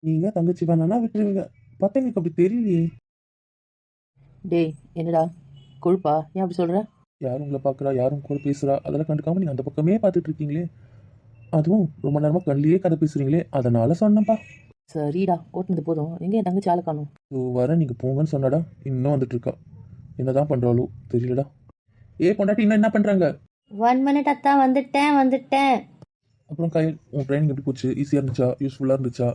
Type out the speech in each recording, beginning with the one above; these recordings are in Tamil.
நீங்க தங்கச்சி வேணான்னா விட்டுருவீங்க. பார்த்தா எனக்கு அப்படி தெரியலையே. டேய் என்னடா கொழுப்பா ஏன் அப்படி சொல்கிற? யாரும் உங்களை பார்க்குறா, யாரும் கூட பேசுறா, அதெல்லாம் கண்டுக்காம நீங்க அந்த பக்கமே பார்த்துட்டு இருக்கீங்களே. அதுவும் ரொம்ப நேரமா கண்ணிலேயே கதை பேசுறீங்களே, அதனால சொன்னேன்ப்பா. சரிடா ஓட்டுனது போதும், எங்கே என் தங்கச்சி ஆளை காணும்? வர நீங்க போங்கன்னு சொன்னாடா, இன்னும் வந்துட்டு இருக்கா. என்னதான் பண்றாளோ தெரியலடா. ஏ பொண்டாட்டி இன்னும் என்ன பண்றாங்க? 1 minute அத்தா, வந்துட்டேன். அப்புறம் கையில் உன் ட்ரைனிங் எப்படி போச்சு? ஈஸியாக இருந்துச்சா, யூஸ்ஃபுல்லாக இருந்துச்சா,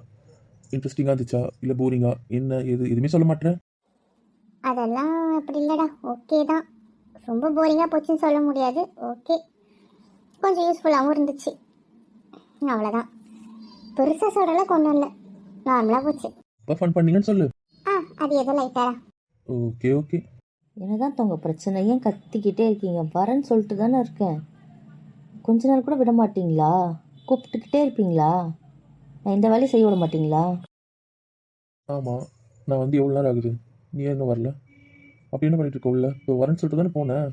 இன்ட்ரெஸ்டிங்காக இருந்துச்சா, இல்லை போரிங்கா, என்ன எதுவுமே சொல்ல மாட்டேன். அதெல்லாம் அப்படி இல்லைடா, ஓகே தான். ரொம்ப போரிங்காக போச்சுன்னு சொல்ல முடியாது, ஓகே. கொஞ்சம் யூஸ்ஃபுல்லாகவும் இருந்துச்சு, அவ்வளோதான். பெருசாக சொல்லலாம் கொண்டு இல்லை, நார்மலாக போச்சு. இப்போ ஃபன் பண்ணீங்கன்னு சொல்லு. அது எதுவும் லைட்டாடா. Okay okay. என்னதான் உங்கள் பிரச்சனை? ஏன் கத்திக்கிட்டே இருக்கீங்க? வரேன்னு சொல்லிட்டு தானே இருக்கேன். கொஞ்ச நாள் கூட விட மாட்டீங்களா? கூப்பிட்டுக்கிட்டே இருப்பீங்களா? நான் இந்த வேலையை செய்ய விட மாட்டீங்களா? ஆமாம், நான் வந்து எவ்வளோ நேரம் ஆகுது, நீ ஏன் இன்னும் வரல? அப்படி என்ன பண்ணிட்டு இருக்க உள்ள? இப்போ வரேன்னு சொல்லிட்டு தானே போனேன்.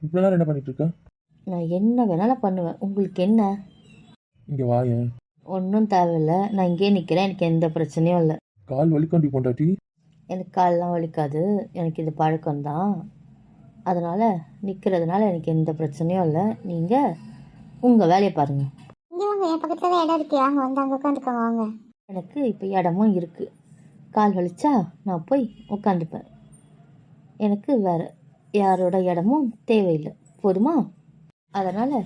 இவ்வளோ நேரம் என்ன பண்ணிட்டு இருக்க? நான் என்ன வேணாலும் பண்ணுவேன், உங்களுக்கு என்ன? இங்கே வாயேன். ஒன்றும் தேவையில்லை, நான் இங்கேயே நிற்கிறேன், எனக்கு எந்த பிரச்சனையும் இல்லை. கால் வலிக்காண்டி பொண்டாட்டி. எனக்கு கால்லாம் வலிக்காது, எனக்கு இது பழக்கம்தான். அதனால் நிற்கிறதுனால எனக்கு எந்த பிரச்சனையும் இல்லை. நீங்கள் உங்கள் வேலையை பாருங்கள். இங்கே வாங்க, என் பக்கத்தில் தான் இடம் இருக்கு, அங்கே வந்து அங்கே உட்காந்துக்கோங்க வாங்க. எனக்கு இப்போ இடமும் இருக்குது. கால் வலிச்சா நான் போய் உட்காந்துப்பேன். எனக்கு வேறு யாரோட இடமும் தேவையில்லை, போதுமா? அதனால்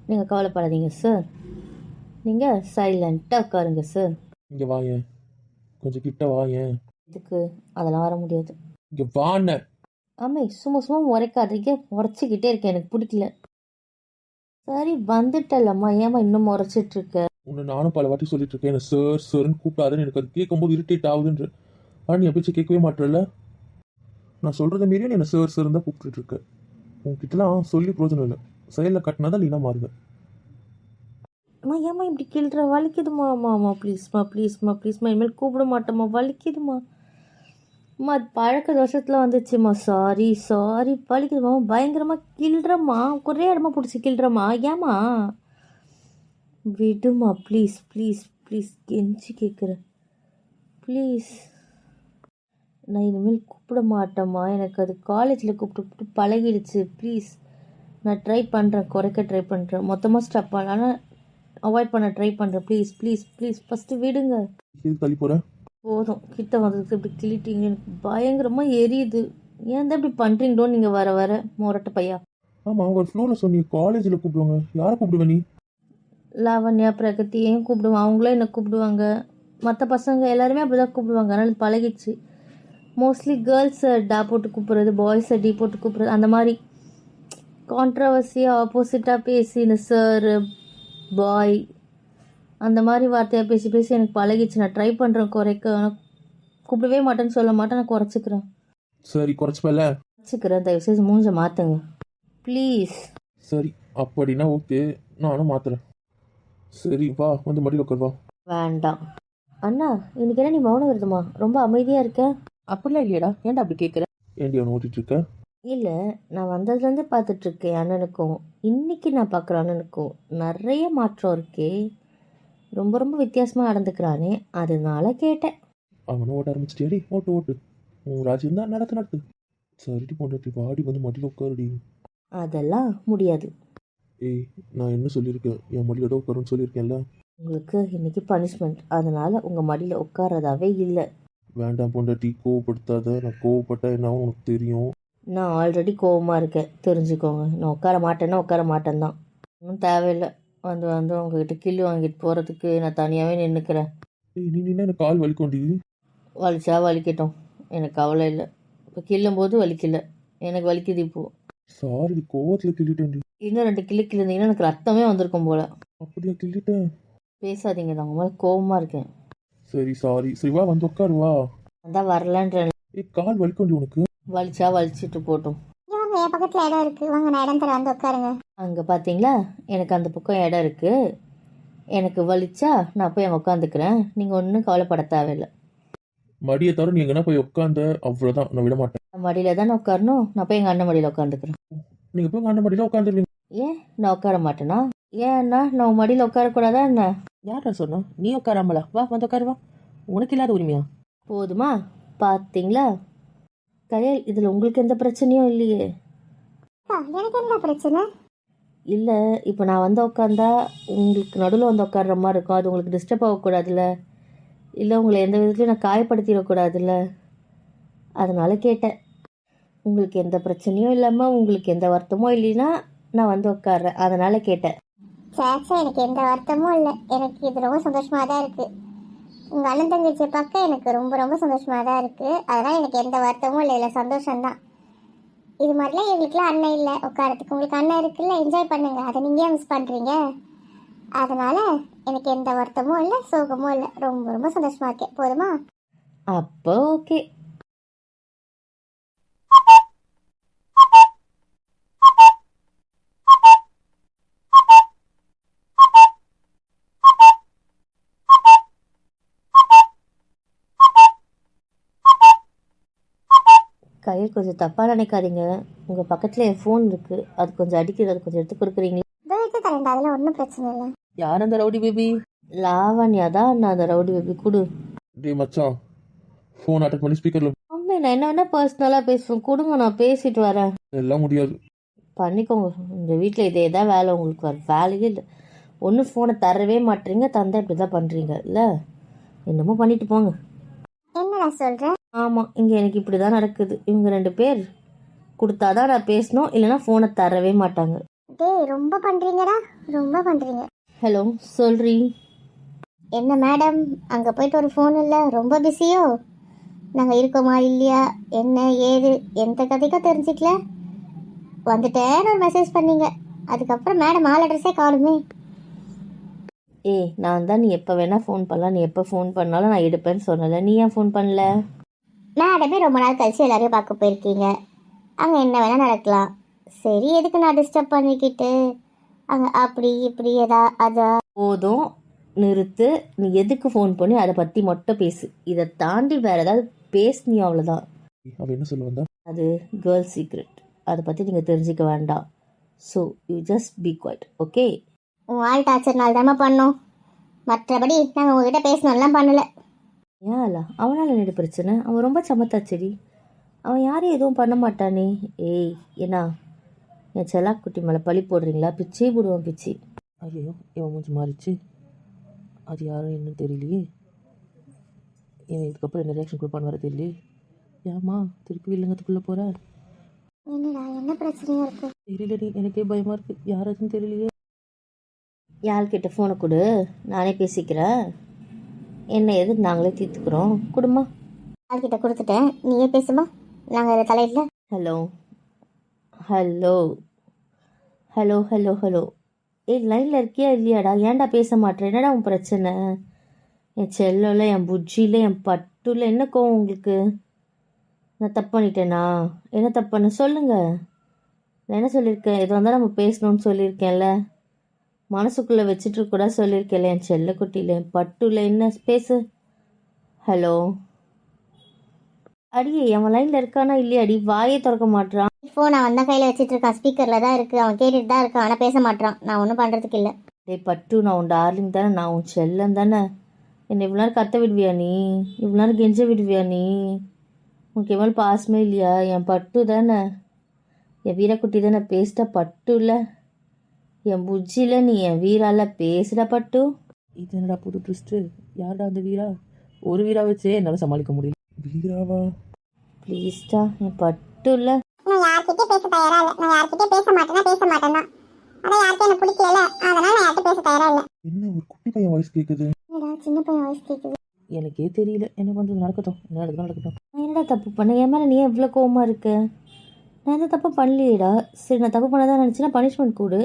நீங்கள் கவலைப்படாதீங்க சார். நீங்கள் சைலண்ட்டாக உட்காருங்க சார். இங்கே வாயேன், கொஞ்சம் கிட்ட வாயேன். இதுக்கு அதெல்லாம் வர முடியாது. இங்கே வாண்ண. ஆமாம், சும்மா சும்மா முறைக்காதீங்க, முறைச்சிக்கிட்டே இருக்கேன், எனக்கு பிடிக்கல. சரி வந்துட்டல்லம்மா, ஏம்மா இன்னும் முறைச்சிட்ருக்க? உன்னை நானும் பல வாட்டி சொல்லிட்டு இருக்கேன், என்ன சார் சார்ன்னு கூப்பிட்டாதுன்னு. எனக்கு அது கேட்கும்போது இரிட்டேட் ஆகுதுன்ற. ஆனால் நீ பேச்சு கேட்கவே மாட்டேல. நான் சொல்கிறத மீறியும் நீ என்ன சார் சார் தான் கூப்பிட்டுட்டு இருக்க. உன்கிட்டலாம் சொல்லி பிரோஜனம் இல்லை. செயலில் கட்டினா தான் நீனா மாறுவேன். அம்மா ஏம்மா இப்படி கிள்ற? வலிக்குதுமா? அம்மா ப்ளீஸ்மா ப்ளீஸ்மா ப்ளீஸ்மா, இனிமேல் கூப்பிட மாட்டேம்மா, வலிக்குதுமா. அம்மா அது பழக்க தோஷத்தில் வந்துச்சுமா, சாரி சாரி, வலிக்குதுமா. பயங்கரமாக கிள்றம்மா, ஒரே இடமா பிடிச்சி கிள்றம்மா. ஏம்மா விடுமா, ப்ளீஸ் ப்ளீஸ் ப்ளீஸ், கெஞ்சி கேட்குறேன் ப்ளீஸ். நான் இனிமேல் கூப்பிட மாட்டேம்மா, எனக்கு அது காலேஜில் கூப்பிட்டு கூப்பிட்டு பழகிடுச்சு. ப்ளீஸ், நான் ட்ரை பண்ணுறேன், குறைக்க ட்ரை பண்ணுறேன், மொத்தமாக ஸ்டாப் பண்ணலாம், அவாய்ட் பண்ண ட்ரை பண்ணுறேன். ப்ளீஸ் ப்ளீஸ் ப்ளீஸ், ஃபஸ்ட்டு விடுங்க. இது தள்ளி போகிறேன். போதும், கிட்ட வந்ததுக்கு இப்படி கிள்ளிட்டீங்க, எனக்கு பயங்கரமாக எரியுது. ஏன் தான் இப்படி பண்ணுறீங்களோன்னு நீங்கள் வர வர முரட்ட பையா. ஆமாம், ஒரு ஃப்ளோரில் சொன்னி காலேஜில் கூப்பிடுவாங்க. யாரை கூப்பிடுவேன் நீ? லாவண்யா, பிரகதியையும் கூப்பிடுவான், அவங்களும் என்னை கூப்பிடுவாங்க. மற்ற பசங்க எல்லாருமே அப்படி தான் கூப்பிடுவாங்க, அதனால் பழகிடுச்சு. மோஸ்ட்லி கேர்ள்ஸை டா போட்டு கூப்பிட்றது, பாய்ஸை டி போட்டு கூப்பிட்றது, அந்த மாதிரி கான்ட்ரவர்சியாக ஆப்போசிட்டாக பேசின சார் பாய் அந்த மாதிரி வார்த்தையாக பேசி பேசி எனக்கு பழகிடுச்சு. நான் ட்ரை பண்ணுறேன் குறைக்க, ஆனால் கூப்பிடவே மாட்டேன்னு சொல்ல மாட்டேன், நான் குறைச்சிக்கிறேன். சரி குறைச்சிப்பல. குறைச்சிக்கிறேன், தயவுசெய்து மூஞ்ச மாற்றுங்க ப்ளீஸ். சரி அப்படின்னா ஓகே, நானும் மாத்துறேன். சரி வா, வந்து மடியில் உட்கார் வா. வேண்டாம் அண்ணா, இன்னைக்கு என்ன நீ மௌனம் வருதுமா? ரொம்ப அமைதியாக இருக்க. அப்படிலாம் இல்லையடா, ஏன்டா அப்படி கேட்குற? ஏண்டி அவனை ஓட்டிட்டு இருக்க? இல்லை, நான் வந்ததுலேருந்து பார்த்துட்ருக்கேன் அண்ணனுக்கும் இன்னைக்கு நான் பார்க்குற அண்ணனுக்கும் நிறைய மாற்றம் இருக்கே. ரொம்ப ரொம்ப வித்தியாசமாக நடந்துக்கிறானே, அதனால கேட்டேன். அவனை ஓட்ட ஆரம்பிச்சிட்டியாடி? ஓட்டு ஓட்டு, உன் ராஜ்யம் தான் நடத்து நடத்து. சரிடி பொண்டாட்டி, வாடி வந்து மடியில் உட்காருடி. அதெல்லாம் முடியாது. ஏய், நான் என்ன சொல்லியிருக்கேன்? என் மடியில் தான் உட்காருன்னு சொல்லியிருக்கேன்ல. உங்களுக்கு இன்னைக்கு பனிஷ்மெண்ட், அதனால் உங்கள் மடியில் உட்காரதாவே இல்லை. வேண்டாம் பொண்டாட்டி, கோவப்படுத்தாத. நான் கோவப்பட்டா என்ன ஆகும் உனக்கு தெரியும். நான் ஆல்ரெடி கோவமாக இருக்கேன், தெரிஞ்சுக்கோங்க. நான் உட்கார மாட்டேன்னா உட்கார மாட்டேன் தான், ஒன்றும் தேவையில்லை. வந்து வந்து உங்ககிட்ட கில்லு வாங்கிட்டு போகிறதுக்கு நான் தனியாகவே நின்றுக்கிறேன். ஏய், நீ நின்னா எனக்கு கால் வலிக்கொண்டி. வலிச்சா வலிக்கட்டும், எனக்கு கவலை இல்லை. இப்போ கில்லும் போது வலிக்கல, எனக்கு வலிக்குது இப்போது. சாரி, கோவத்தில் கிள்ளிட்டேன்டி. இன்னும் 2 கில்லு கிள்ளிருந்தீங்கன்னா எனக்கு ரத்தமே வந்திருக்கும் போல். அப்படியா கிள்ளிட்டேன்? பேசாதீங்க, நான் உங்க மேலே கோவமாக இருக்கேன். சரி சாரி. சரி வா, வந்து உட்காரு வா. அதான் வரலன்றேன். ஏய், கால் வலிக்கொண்டி உனக்கு. வலிச்சா வலிச்சிட்டு போட்டும். இங்கே வாங்க, என் பக்கத்தில் இடம் இருக்கு, வாங்க நான் இடம் தரேன், வந்து உட்காருங்க. அங்கே பார்த்தீங்களா, எனக்கு அந்த பக்கம் இடம் இருக்குது. எனக்கு வலிச்சா நான் போய் அங்கே உட்காந்துக்கிறேன், நீங்கள் ஒன்றும் கவலைப்பட தேவையில்லை. மடியை தவிர நீ எங்கன்னா போய் உட்காந்த அவ்வளோதான், நான் விட மாட்டேன். மடியில் தானே உட்காரணும், நான் போய் எங்கள் அண்ணன் மடியில் உட்காந்துக்கிறேன். நீங்கள் போய் உங்கள் அண்ணன் மடியில் உட்காந்துருவீங்க. ஏன் நான் உட்கார மாட்டேனா? ஏன்னா நான் உன் மடியில் உட்காரக்கூடாதா என்ன? யாரா சொன்னா? நீ உட்காராமலா? வா வந்து உட்காரு வா. உனக்கு இல்லாத உரிமையா? போதுமா? பார்த்தீங்களா கயல், இதில் உங்களுக்கு எந்த பிரச்சனையும் இல்லையே. எனக்கு என்ன பிரச்சனை? இல்லை, இப்போ நான் வந்து உட்காந்தா உங்களுக்கு நடுவில் வந்து உட்கார்ற மாதிரி இருக்கும். அது உங்களுக்கு டிஸ்டர்ப் ஆகக்கூடாதுல்ல, இல்லை உங்களை எந்த விதத்துலையும் நான் காயப்படுத்திடக்கூடாதுல்ல, அதனால கேட்டேன். உங்களுக்கு எந்த பிரச்சனையும் இல்லாமல் உங்களுக்கு எந்த வருத்தமும் இல்லைன்னா நான் வந்து உட்கார்றேன், அதனால கேட்டேன். சேச்சா, எனக்கு எந்த வருத்தமும் இல்லை. எனக்கு இது ரொம்ப சந்தோஷமாக தான் இருக்குது. உங்கள் அண்ணன் தங்கச்சியை பார்க்க எனக்கு ரொம்ப ரொம்ப சந்தோஷமாக தான் இருக்குது. அதனால் எனக்கு எந்த வருத்தமும் இல்லை, இல்லை சந்தோஷம்தான். இது மாதிரிலாம் எங்களுக்குலாம் அண்ணன் இல்லை உட்காரத்துக்கு. உங்களுக்கு அண்ணன் இருக்குல்ல, என்ஜாய் பண்ணுங்க. அதை நீங்கள் ஏன் மிஸ் பண்ணுறீங்க? அதனால் எனக்கு எந்த வருத்தமும் இல்லை, சோகமும் இல்லை. ரொம்ப ரொம்ப சந்தோஷமாக இருக்கேன். போதுமா? அப்போ ஓகே. கையில் கொஞ்சம் தப்பாக நினைக்காதீங்க. உங்கள் பக்கத்தில் என் ஃபோன் இருக்குது, அது கொஞ்சம் அடிக்கிறது, அது கொஞ்சம் எடுத்து கொடுக்குறீங்களா? எடுத்து தரேன், அதெல்லாம் ஒன்றும் பிரச்சனை இல்லை. யார் அந்த ரவுடி பேபி? லாவண்யா தான் நான் அந்த ரவுடி பேபி. கொடு. டேய் மச்சான், ஃபோன் அட்டன் பண்ணி ஸ்பீக்கரில். அம்மே, நான் என்ன வேணால் பர்சனலாக பேசுவேன், கொடுங்க, நான் பேசிட்டு வரேன். எல்லாம் முடியாது. பண்ணிக்கோங்க. இந்த வீட்டில் இதே தான் வேலை, உங்களுக்கு வர வேலையே இல்லை. ஒன்றும் ஃபோனை தரவே மாட்டீங்க, தந்தா இப்படி தான் பண்ணுறீங்க இல்லை? என்னமோ பண்ணிட்டு போங்க. என்னடா சொல்கிறேன்? ஆமாம், இங்கே எனக்கு இப்படி தான் நடக்குது. இவங்க 2 பேர் கொடுத்தாதான் நான் பேசணும், இல்லைன்னா ஃபோனை தரவே மாட்டாங்க. டேய், ரொம்ப பண்ணுறீங்கடா, ரொம்ப பண்ணுறீங்க. ஹலோ, சொல்றீ? என்ன மேடம், அங்கே போயிட்டு ஒரு ஃபோன் இல்லை, ரொம்ப பிஸியோ? நாங்கள் இருக்கோமா இல்லையா, என்ன ஏது எந்த கதைக்கும் தெரிஞ்சிக்கல, வந்துட்டேன்னு ஒரு மெசேஜ் பண்ணீங்க. அதுக்கப்புறம் மேடம் ஆள் அட்ரஸே காணுமே. ஏய், நான் தான் நீ எப்போ வேணால் ஃபோன் பண்ணலாம், நீ எப்போ ஃபோன் பண்ணாலும் நான் எடுப்பேன்னு சொன்னல, நீ ஏன் ஃபோன் பண்ணல? மேடமே ரொம்ப நாள் கழிச்சு எல்லாரையும் பார்க்க போயிருக்கீங்க, அங்கே என்ன வேணால் நடக்கலாம். சரி, எதுக்கு நான் டிஸ்டர்ப் பண்ணிக்கிட்டு அங்கே அப்படி இப்படி அதா போதும், நிறுத்து. நீ எதுக்கு ஃபோன் பண்ணி அதை பற்றி மட்டும் பேசு. இதை தாண்டி வேறு ஏதாவது பேசுனீ அவ்வளோதான். அவள் என்ன சொல்ல வந்தா? அது கேர்ள் சீக்ரெட், அதை பற்றி நீங்கள் தெரிஞ்சிக்க வேண்டாம். So you just be quiet, okay? உன் ஆள் டார்ச்சர்னால தானே பண்ணோம், மற்றபடி நாங்கள் உங்ககிட்ட பேசணும்லாம் பண்ணலை. ஏன்ல அவனால் என்னோட பிரச்சனை? அவன் ரொம்ப சமத்தாச்செடி, அவன் யாரையும் எதுவும் பண்ண மாட்டானே. ஏய், என்ன என் செல்லாக்குட்டி மேலே பழி போடுறீங்களா? பிச்சே போடுவான், பிச்சி. ஐயோ, இவன் மூஞ்சி மாறிச்சு. அது யாரும் என்னன்னு தெரியலையே. இவன் இதுக்கப்புறம் என்ன ரியாக்ஷன் கொடுப்பான்னு வர தெரியலையே. ஏம்மா திருப்பி வில்லங்கத்துக்குள்ளே போகிற? என்னடா, என்ன பிரச்சனையா இருக்கு? தெரியலடி, எனக்கே பயமாக இருக்குது. யாராச்சும் தெரியலையே. யாழ்கிட்ட ஃபோனை கொடு, நானே பேசிக்கிறேன். என்ன எது நாங்களே தீர்த்துக்கிறோம், கொடுமா. ஆள்கிட்ட கொடுத்துட்டேன், நீயே பேசுமா, நாங்கள் அதை தலையிடல. Hello hello hello hello hello. ஏய், லைனில் இருக்கியா இல்லையாடா? ஏன்டா பேச மாட்டேன்? என்னடா உன் பிரச்சனை? என் செல்லில், என் புஜ்ஜியில், என் பட்டுல என்ன கோவம் உங்களுக்கு? நான் தப்பு பண்ணிட்டேனா? என்ன தப்பு பண்ண சொல்லுங்க. நான் என்ன சொல்லியிருக்கேன்? எது வந்தால் நம்ம பேசணும்னு சொல்லியிருக்கேன்ல, மனசுக்குள்ளே வச்சுட்டு கூட சொல்லியிருக்கேன்ல. என் செல்லக்குட்டியில், என் பட்டுல என்ன பேசு. ஹலோ அடியே, அவன் லைனில் இருக்கானா இல்லையா? அடி, வாயே திறக்க மாட்டான். ஃபோன் அவன் தான் கையில் வச்சுட்டு இருக்கான், ஸ்பீக்கரில் தான் இருக்குது, அவன் கேட்டுட்டு தான் இருக்கான், ஆனால் பேச மாட்டான். நான் ஒன்றும் பண்ணுறதுக்கு இல்லை. டேய் பட்டு, நான் உன் டார்லிங் தானே, நான் உன் செல்லம் தானே. என்னை இவ்வளோ நேரம் கத்த விடுவியா நீ? இவ்வளோ நேரம் கெஞ்ச விடுவியா நீ? உனக்கு எவ்வளோ பாசமே இல்லையா? என் பட்டு தானே, என் வீரக்குட்டி தானே, பேசிட்டா பட்டு இல்லை? என் புஜ்ஜியில் நீ என் வீரால பேசுகிற பட்டு. இது என்னடா புது ட்விஸ்ட்டு? யார்டா அந்த வீரா? ஒரு வீரா வச்சே என்னால் சமாளிக்க முடியல. வீராவா? ப்ளீஸ்டா, என் பட்டு இல்லை. நான் யார்கிட்டயும் பேச தயாரா இல்லை. நான் யார்கிட்டயும் பேச மாட்டேன்னா பேச மாட்டேன் தான். அதான் யாருக்கும் எனக்கு பிடிக்கல, அதனால நான் யார்கிட்ட பேச தயாரா இல்லை. என்ன ஒரு குட்டி பையன் வாய்ஸ் கேட்குது? என்னடா, சின்ன பையன் வாய்ஸ் கேட்குது. எனக்கே தெரியல என்ன பண்ணுறது. நடக்கட்டும், என்ன நடக்குதோ நடக்கட்டும். நான் என்னடா தப்பு பண்ணேன்? என் மேலே நீ எவ்வளோ கோவமாக இருக்க? நான் எந்த தப்பு பண்ணலையேடா. சரி, நான் தப்பு பண்ணதான் நினச்சின்னா பனிஷ்மெண்ட் கொடு.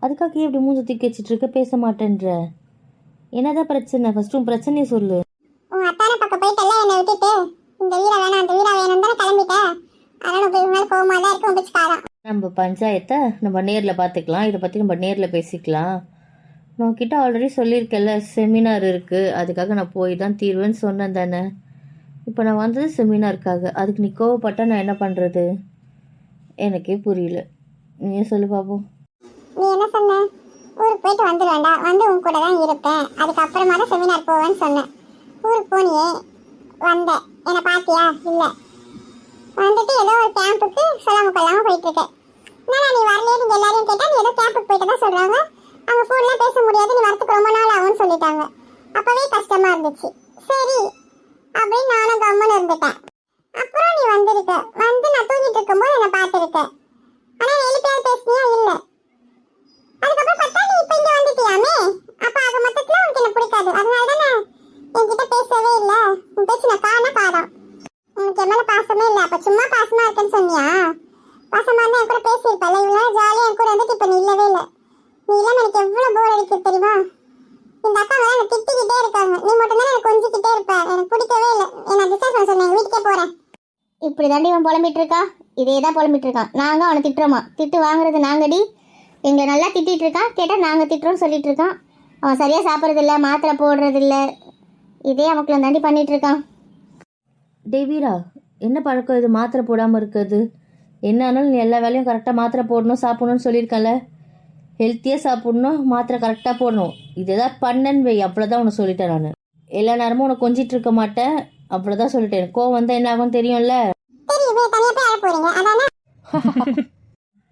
அதுக்காக ஏன் இப்படி மூஞ்சி தூக்கி வச்சுட்டு இருக்க? பேச மாட்டேன்ற என்னதான் பிரச்சனை? ஃபர்ஸ்ட் உன் பிரச்சனையை சொல்லு. உன் அத்தான பக்கம் போயிட்டல்ல என்னை விட்டுட்டு, இந்த வீரா வேணாம் அந்த வீரா வேணும் தானே கிளம்பிட்டேன். அதனால போய் மேலே கோவமாக தான் இருக்கும் பிடிச்சிக்காரான். நம்ம பஞ்சாயத்தை நம்ம நேரில் பார்த்துக்கலாம், இதை பற்றி நம்ம நேரில் பேசிக்கலாம். நான் உன்கிட்ட ஆல்ரெடி சொல்லியிருக்கேன்ல, செமினார் இருக்குது, அதுக்காக நான் போய் தான் தீர்வேன்னு சொன்னேன் தானே. இப்போ நான் வந்தது செமினாருக்காக, அதுக்கு நீ கோவப்பட்டா நான் என்ன பண்ணுறது? எனக்கே புரியல. நீயே சொல்லு பாப்போம். நீ என்ன சொன்ன? ஊருக்கு போயிட்டு வந்துடுவேண்டா, வந்து உன் கூட தான் இருப்பேன், அதுக்கப்புறமா தான் செமினார் போவேன்னு சொன்னேன். ஊருக்கு போனியே வந்த என்னை பாத்தியா இல்லை வந்துட்டு ஏதோ ஒரு கேம்புக்கு சொல்லாம கொள்ளாம போயிட்டு இருக்க. என்னடா நீ வரலையே, நீங்க எல்லாரையும் கேட்டா நீ ஏதோ கேம்புக்கு போயிட்டு தான் சொல்றாங்க. அங்க ஃபோன்லாம் பேச முடியாது, நீ வரத்துக்கு ரொம்ப நாள் ஆகும்னு சொல்லிட்டாங்க. அப்பவே கஷ்டமா இருந்துச்சு. சரி அப்படின்னு நானும் கம்முன்னு இருந்துட்டேன். அப்புறம் நீ வந்திருக்க, வந்து நான் தூங்கிட்டு இருக்கும்போது என்னை பார்த்துருக்க. ஆனா எழுப்பியாவது பேசினியா இல்ல. அதுக்கப்புறம் பார்த்தா நீ இப்ப இங்க வந்துட்டியாமே. அப்ப ஆக மொத்தத்துல உனக்கு என்ன பிடிக்காது, அதனால தானே என்கிட்ட பேசவே இல்ல. உன் பேச்சு நான் காண காரம். உனக்கு என் மேல பாசமே இல்ல. அப்ப சும்மா பாசமா இருக்கேன்னு சொன்னியா? பாசமா இருந்தா என் கூட பேசியிருப்பல. இவ்வளவு ஜாலியா என் கூட வந்துட்டு இப்ப நீ இல்லவே இல்ல. நீ இல்லாம எனக்கு எவ்வளவு போர் அடிக்குது தெரியுமா? இந்த அக்கா வேற என்ன திட்டிக்கிட்டே இருக்காங்க. நீ மட்டும் தான் எனக்கு கொஞ்சிக்கிட்டே இருப்ப. எனக்கு பிடிக்கவே இல்லை. என்ன டிஸ்டர்ப் பண்ண சொன்னேன், வீட்டுக்கே போறேன். இப்படி தாண்டி இவன் புலம்பிட்டு இருக்கா. இதே தான் புலம்பிட்டு இருக்கான். நாங்க அவனை திட்டுறோமா? திட்டு வாங்குறது நாங்கடி. எங்களை நல்லா திட்டிட்டு இருக்கான். கேட்டா நாங்க திட்டுறோம் சொல்லிட்டு இருக்கான். அவன் சரியா சாப்பிட்றது இல்லை, மாத்திரை போடுறது இல்லை. இதே அவக்குள்ள தாண்டி பண்ணிட்டு இருக்கான். டேவிரா, என்ன பழக்கம் இது? மாத்திரை போடாமல் இருக்கிறது என்ன ஆனாலும் நீ எல்லா வேலையும் கரெக்டாக மாத்திரை போடணும், சாப்பிடணும்னு சொல்லியிருக்கல. ஹெல்த்தியாக சாப்பிடணும், மாத்திரை கரெக்டாக போடணும். இதுதான் பண்ணன்னு வை, அவ்வளோதான் உனக்கு சொல்லிட்டேன். நான் எல்லா நேரமும் உனக்கு கொஞ்சிட்டு இருக்க மாட்டேன், அவ்வளோதான் சொல்லிட்டேன். கோவம் வந்தால் என்ன ஆகும் தெரியும்ல.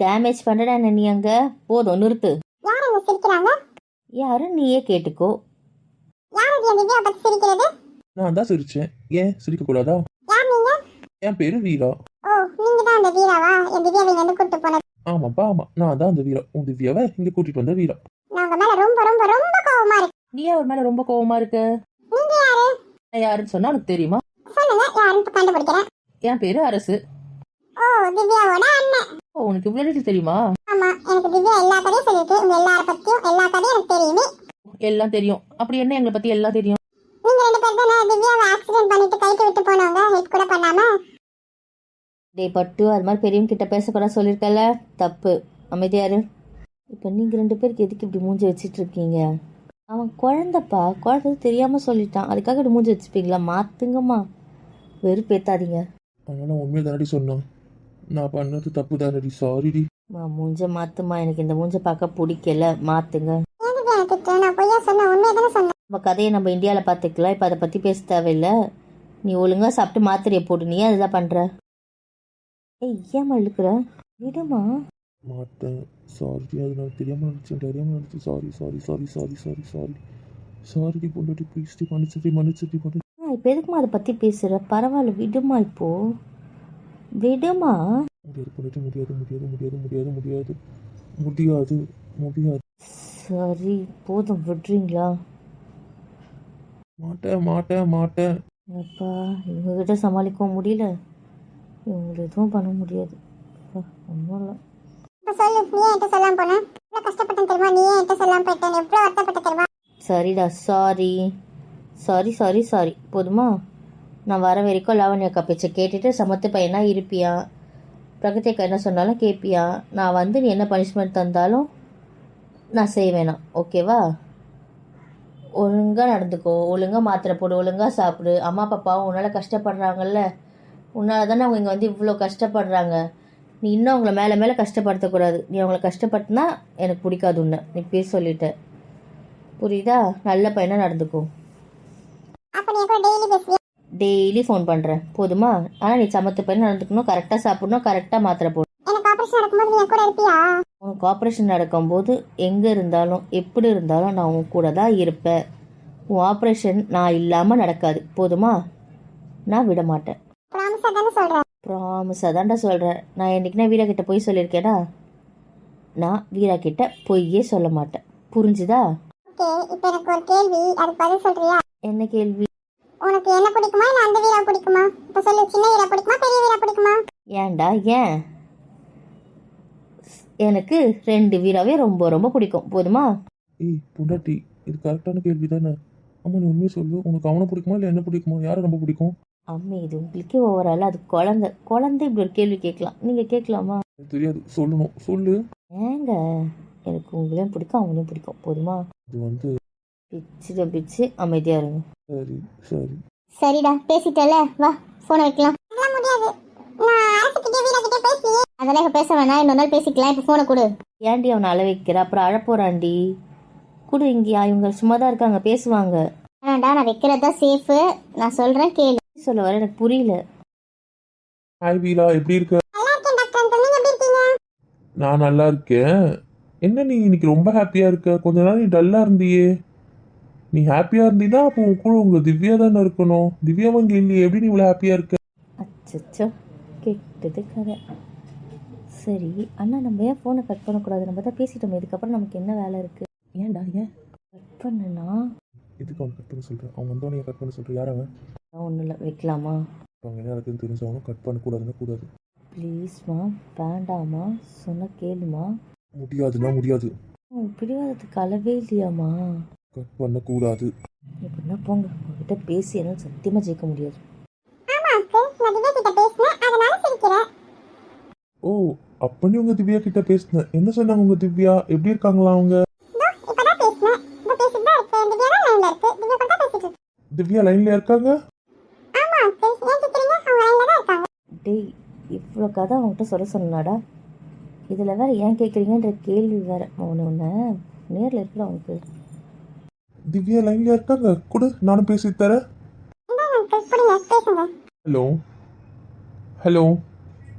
டேமேஜ் பண்ணுறடா என்ன நீ அங்கே. போதும், நிறுத்து. யாரு நீயே கேட்டுக்கோ. நான் தான் சிரிச்சேன், ஏன் சிரிக்க கூடாதா? என் பேரு வீரா. ஆமாப்பா, ஆமா, நான் தான் அந்த வீரா. உன் திவ்யாவை இங்க கூட்டிட்டு வந்த வீரா. நீ அவர் மேல ரொம்ப கோவமா இருக்க. நான் யாருன்னு சொன்னா உனக்கு தெரியுமா? என் பேரு அரசு. ஓ, உனக்கு இவ்வளவு டீட்டெயில் தெரியுமா? எல்லாம் தெரியும். அப்படி என்ன எங்களை பத்தி எல்லாம் தெரியும்? டே பட்டு, அது மாதிரி பெரியவங்க கிட்ட பேசக்கூடாது சொல்லியிருக்கல. தப்பு, அமைதியாரு. இப்போ நீங்கள் 2 பேருக்கு எதுக்கு இப்படி மூஞ்சி வச்சிட்டு இருக்கீங்க? அவன் குழந்தைப்பா, குழந்தை தெரியாமல் சொல்லிட்டான், அதுக்காக இப்படி மூஞ்சி வச்சுப்பீங்களா? மாற்றுங்கம்மா, வெறுப்பேத்தாதீங்க. அதனால உண்மையை தானடி சொன்னான். நான் பண்ணது தப்பு தானடி, சாரிடி. மூஞ்ச மாற்றுமா, எனக்கு இந்த மூஞ்சை பார்க்க பிடிக்கல, மாற்றுங்க. நம்ம கதையை நம்ம இந்தியாவில் பார்த்துக்கலாம், இப்போ அதை பற்றி பேச தேவையில்லை. நீ ஒழுங்காக சாப்பிட்டு மாத்திரையை போட்டு, நீ அதுதான் பண்ணுற. ஏய், ஏம்மா இழுக்கிற? விடுமா. மாட்டேன், சாரிடி. அது நான் தெரியாமல் நினச்சேன், தெரியாமல் நினச்சேன். Sorry sorry sorry sorry sorry sorry சாரிடி பொண்டாட்டி, ப்ளீஸ்டி, மன்னிச்சிடி மன்னிச்சிடி மன்னி. இப்போ எதுக்குமா அதை பற்றி பேசுகிற? பரவாயில்ல, விடுமா. இப்போ விடுமா. முடியாது பொண்டாட்டி, முடியாது முடியாது முடியாது முடியாது முடியாது முடியாது முடியாது. சரி, போதும், விடுறீங்களா? மாட்டேன் மாட்டேன் மாட்டேன். அப்பா, இவங்ககிட்ட சமாளிக்கவும் முடியல, இவங்களை எதுவும் பண்ண முடியாது. ஒன்றும் இல்லை. சரிடா, சாரி சாரி சாரி சாரி. போதுமா? நான் வர வரைக்கும் லாவண்யா அக்கா பேச்சை கேட்டுட்டு சமத்து பையனா இருப்பியா? பிரகதி அக்கா என்ன சொன்னாலும் கேட்பியா? நான் வந்து நீ என்ன பனிஷ்மெண்ட் தந்தாலும் நான் செய்வேனா? ஓகேவா? ஒழுங்காக நடந்துக்கோ, ஒழுங்காக மாத்திரை போடு, ஒழுங்காக சாப்பிடு. அம்மா பாப்பாவும் உன்னால் கஷ்டப்படுறாங்கல்ல, உன்னால் தானே அவங்க இங்கே வந்து இவ்வளோ கஷ்டப்படுறாங்க. நீ இன்னும் அவங்கள மேலே மேலே கஷ்டப்படுத்தக்கூடாது. நீ அவங்கள கஷ்டப்படுத்தினா எனக்கு பிடிக்காது உன்னை. நீ பேர் சொல்லிட்ட, புரியுதா? நல்ல பையனா நடந்துக்கோ. டெய்லி ஃபோன் பண்ணுறேன், போதுமா? ஆனால் நீ சமத்து பையனா நடந்துக்கணும், கரெக்டாக சாப்பிடணும், கரெக்டாக மாத்திரை போடணும். உனக்கு ஆப்ரேஷன் நடக்கும்போது எங்கே இருந்தாலும் எப்படி இருந்தாலும் நான் உன் கூட தான் இருப்பேன். உன் ஆப்ரேஷன் நான் இல்லாமல் நடக்காது, போதுமா? நான் விட மாட்டேன். ப்ராமிஸாக தான்டா சொல்கிறேன். நான் என்றைக்குனா வீரா கிட்ட போய் சொல்லியிருக்கேனா? நான் வீரா கிட்ட பொய்யே சொல்ல மாட்டேன், புரிஞ்சுதா? என்ன கேள்வி? உனக்கு என்ன பிடிக்குமா இல்ல அந்த வீரா பிடிக்குமா? இப்ப சொல்லு, சின்ன வீரா பிடிக்குமா பெரிய வீரா பிடிக்குமா? ஏன்டா ஏன்? எனக்கு 2 வீராவே ரொம்ப ரொம்ப பிடிக்கும், போதுமா? ஏய் பொண்டாட்டி, இது கரெக்டான கேள்வி தானே? ஆமா, நீ உண்மையை சொல்லு. உனக்கு அவனை பிடிக்குமா இல்லை என்ன பிடிக்குமா? யாரை ரொம்ப பிடிக்கும்? அம்மே, இது உங்களுக்கே ஓவரால். அது குழந்தை இப்படி ஒரு கேள்வி கேட்கலாம், நீங்கள் கேட்கலாமா? தெரியாது, சொல்லணும், சொல்லு. ஏங்க, எனக்கு உங்களையும் பிடிக்கும் அவங்களையும் பிடிக்கும், போதுமா? இது வந்து பிச்சு அமைதியாக இருங்க. சரி சரி சரிடா, பேசிட்டல, வா போன் வைக்கலாம். அதெல்லாம் முடியாது, நான் அரசுக்கிட்டே வீரக்கிட்டே பேசியே. அதெல்லாம் இப்ப பேச வேணாம், இன்னொரு நாள் பேசிக்கலாம். இப்ப போனை கொடு. ஏன்டி அவனை அழ வைக்கிற? அப்புறம் அழப்போறான்டி. கொடு இங்கேயா, இவங்க சும்மா தான் இருக்காங்க, பேசுவாங்க. வேண்டாம்டா, நான் வைக்கிறது தான் சேஃபு. நான் சொல்கிறேன் கேளு. சொல்ல வர எனக்கு புரியல. ஹாய் வீலா, எப்படி இருக்க? நல்லா இருக்கேன் டாக்டர் அங்கிள், நீங்கள் எப்படி இருக்கீங்க? நான் நல்லா இருக்கேன். என்ன நீ இன்னைக்கு ரொம்ப ஹாப்பியாக இருக்க? கொஞ்ச நாள் நீ டல்லாக இருந்தியே. நீ ஹாப்பியாக இருந்தீன்னா அப்போ உன் கூட உங்கள் திவ்யா தானே இருக்கணும். திவ்யாவும் இங்கே இல்லையே, எப்படி நீ இவ்வளோ ஹாப்பியாக இருக்க? அச்சச்சோ, கேட்டது கதை. சரி அண்ணா, நம்ம ஏன் ஃபோனை கட் பண்ணக்கூடாது? நம்ம தான் பேசிட்டோம், இதுக்கப்புறம் நமக்கு என்ன வேலை இருக்குது? ஏன்டா ஏன் கட் பண்ணுனா எதுக்கு அவன் கட் பண்ண சொல்கிறேன்? அவன் வந்தோடனே கட் பண்ண சொல்கிறேன். யார் அவன்? ஒன்றும் இல்லை, வைக்கலாமா? அவங்க என்ன இருக்குன்னு தெரிஞ்சவனும் கட் பண்ணக்கூடாதுன்னா கூடாது. ப்ளீஸ்மா, வேண்டாமா, சொன்ன கேளுமா. முடியாதுன்னா முடியாது. உன் பிடிவாதத்துக்கு அளவே இல்லையாம்மா. கட் பண்ணக்கூடாது. எப்படின்னா போங்க, உங்ககிட்ட பேசி என்னால் சத்தியமாக ஜெயிக்க முடியாது. ஆமாம் அங்கிள், நான் திவ்யா கிட்ட பேசினேன், அதனால சிரிக்கிறேன். ஓ, அப்பனே உங்கள் திவ்யா கிட்ட பேசினேன். என்ன சொன்னாங்க உங்கள் திவ்யா? எப்படி இருக்காங்களா அவங்க? இப்போ தான் பேசினேன். இப்போ பேசிட்டு தான் இருக்கேன். திவ்யா தான் லைனில் இருக்கு. திவ்யா கூட தான் பேசிட்டு இருக்கு. திவ்யா லைன்ல இருக்காங்க? ஆமாம் அங்கிள், ஏன் கேட்குறீங்க? அவங்க லைனில் தான் இருக்காங்க. டேய், இவ்வளோ கதை அவங்ககிட்ட சொல்ல சொன்னாடா. இதில் வேறு ஏன் கேட்குறீங்கன்ற கேள்வி வேறு. ஒன்று நேரில் இருக்கிற அவனுக்கு. திவ்யா லைன்ல இருக்காங்க, கூட நானும் பேசி தரேன். இந்தாங்க அங்கிள், பிடிங்க, பேசுங்க. ஹலோ ஹலோ,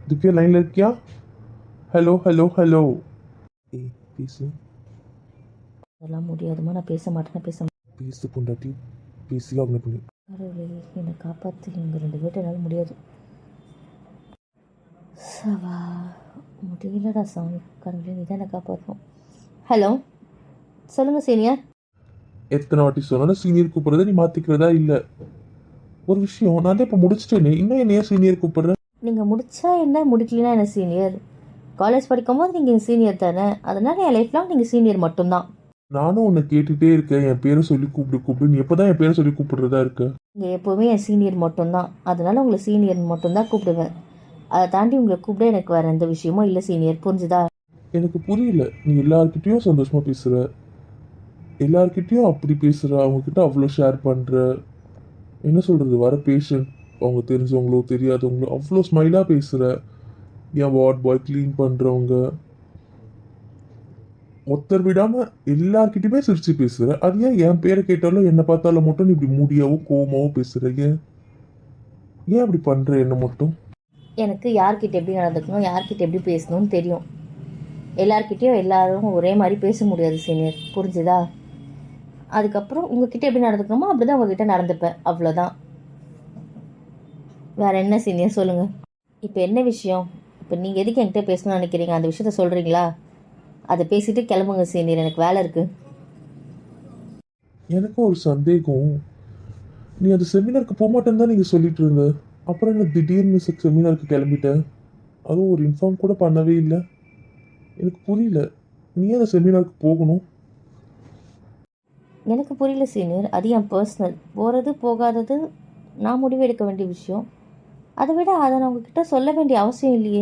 திவ்யா லைன்ல இருக்கியா? Hello hello hello. ஏய் பேசு. அதெல்லாம் முடியாதுமா, நான் பேச மாட்டேன், பேச மாட்டேன். பேசு பொண்டாட்டி, பேசி ஆகணும் பண்ணி. கடவுளே, என்னை காப்பாற்று. இவங்க 2 பேர்ட்ட என்னால் முடியாது. சவா, முடியலடா சாமி. கடவுளே, நீ தான் என்னை காப்பாற்றணும். ஹலோ, சொல்லுங்கள் சீனியர். எத்தனை வாட்டி சொன்னாலும் சீனியர் கூப்பிட்றத நீ மாற்றிக்கிறதா இல்லை? ஒரு விஷயம், நான் தான் இப்போ முடிச்சிட்டேனே, இன்னும் என்னையா சீனியர் கூப்பிட்றேன்? நீங்கள் முடிச்சா என்ன, முடிக்கலனா என்ன சீனியர்? காலேஜ் படிக்கும்போது நீங்கள் சீனியர் தானே, அதனால் என் லைஃப் லாங் நீங்கள் சீனியர் மட்டும்தான். நானும் உன்னை கேட்டுகிட்டே இருக்கேன், என் பேரை சொல்லி கூப்பிடு. நீ எப்போ தான் என் பேரை சொல்லி கூப்பிட்றதா இருக்க? நீங்கள் எப்போவுமே என் சீனியர் மட்டும்தான், அதனால் உங்களை சீனியர் மட்டும்தான் கூப்பிடுவேன். அதை தாண்டி உங்களை கூப்பிட எனக்கு வேறு எந்த விஷயமும் இல்லை சீனியர், புரிஞ்சுதா? எனக்கு புரியல. நீ எல்லார்கிட்டயும் சந்தோஷமாக பேசுகிற, எல்லார்கிட்டயும் அப்படி பேசுகிற, அவங்கக்கிட்ட அவ்வளோ ஷேர் பண்ணுற, என்ன சொல்கிறது, வர பேஷண்ட் அவங்க தெரிஞ்சவங்களோ தெரியாதவங்களோ அவ்வளோ ஸ்மைலாக பேசுகிற. என் வார்ட் பாய் க்ளீன் பண்ணுறவங்க ஒருத்தர் விடாமல் எல்லார்கிட்டையுமே சிரித்து பேசுகிற. அது ஏன் என் பேரை கேட்டாலும் என்னை பார்த்தாலும் மட்டும் நீ இப்படி மூடியாவும் கோவமாகவும் பேசுகிற? ஏன் அப்படி பண்ணுற என்ன மட்டும்? எனக்கு யார்கிட்ட எப்படி நடந்துக்கணும், யார்கிட்ட எப்படி பேசணும்னு தெரியும். எல்லார்கிட்டேயும் எல்லாரும் ஒரே மாதிரி பேச முடியாது சீனியர், புரிஞ்சுதா? அதுக்கப்புறம் உங்ககிட்ட எப்படி நடந்துக்கணுமோ அப்படி தான் உங்ககிட்ட நடந்துப்பேன், அவ்வளோதான். வேறு என்ன சீனியர் சொல்லுங்கள். இப்போ என்ன விஷயம்? இப்போ நீங்கள் எதுக்கு என்கிட்ட பேசணும்னு நினைக்கிறீங்க, அந்த விஷயத்த சொல்கிறீங்களா? அதை பேசிட்டு கிளம்புங்க சீனியர், எனக்கு வேலை இருக்குது. எனக்கும் ஒரு சந்தேகம். நீ அந்த செமினாருக்கு போக மாட்டேன்னு தான் நீங்கள் சொல்லிட்டு இருந்த, அப்புறம் என்ன திடீர்னு செமினாருக்கு கிளம்பிட்டேன்? அதுவும் ஒரு இன்ஃபார்ம் கூட பண்ணவே இல்லை. எனக்கு புரியல, நீ அந்த செமினாருக்கு போகணும்? எனக்கு புரியல சீனியர், அது என் பர்சனல். போகிறது போகாதது நான் முடிவு எடுக்க வேண்டிய விஷயம். அதை விட அதை நான் உங்ககிட்ட சொல்ல வேண்டிய அவசியம் இல்லையே.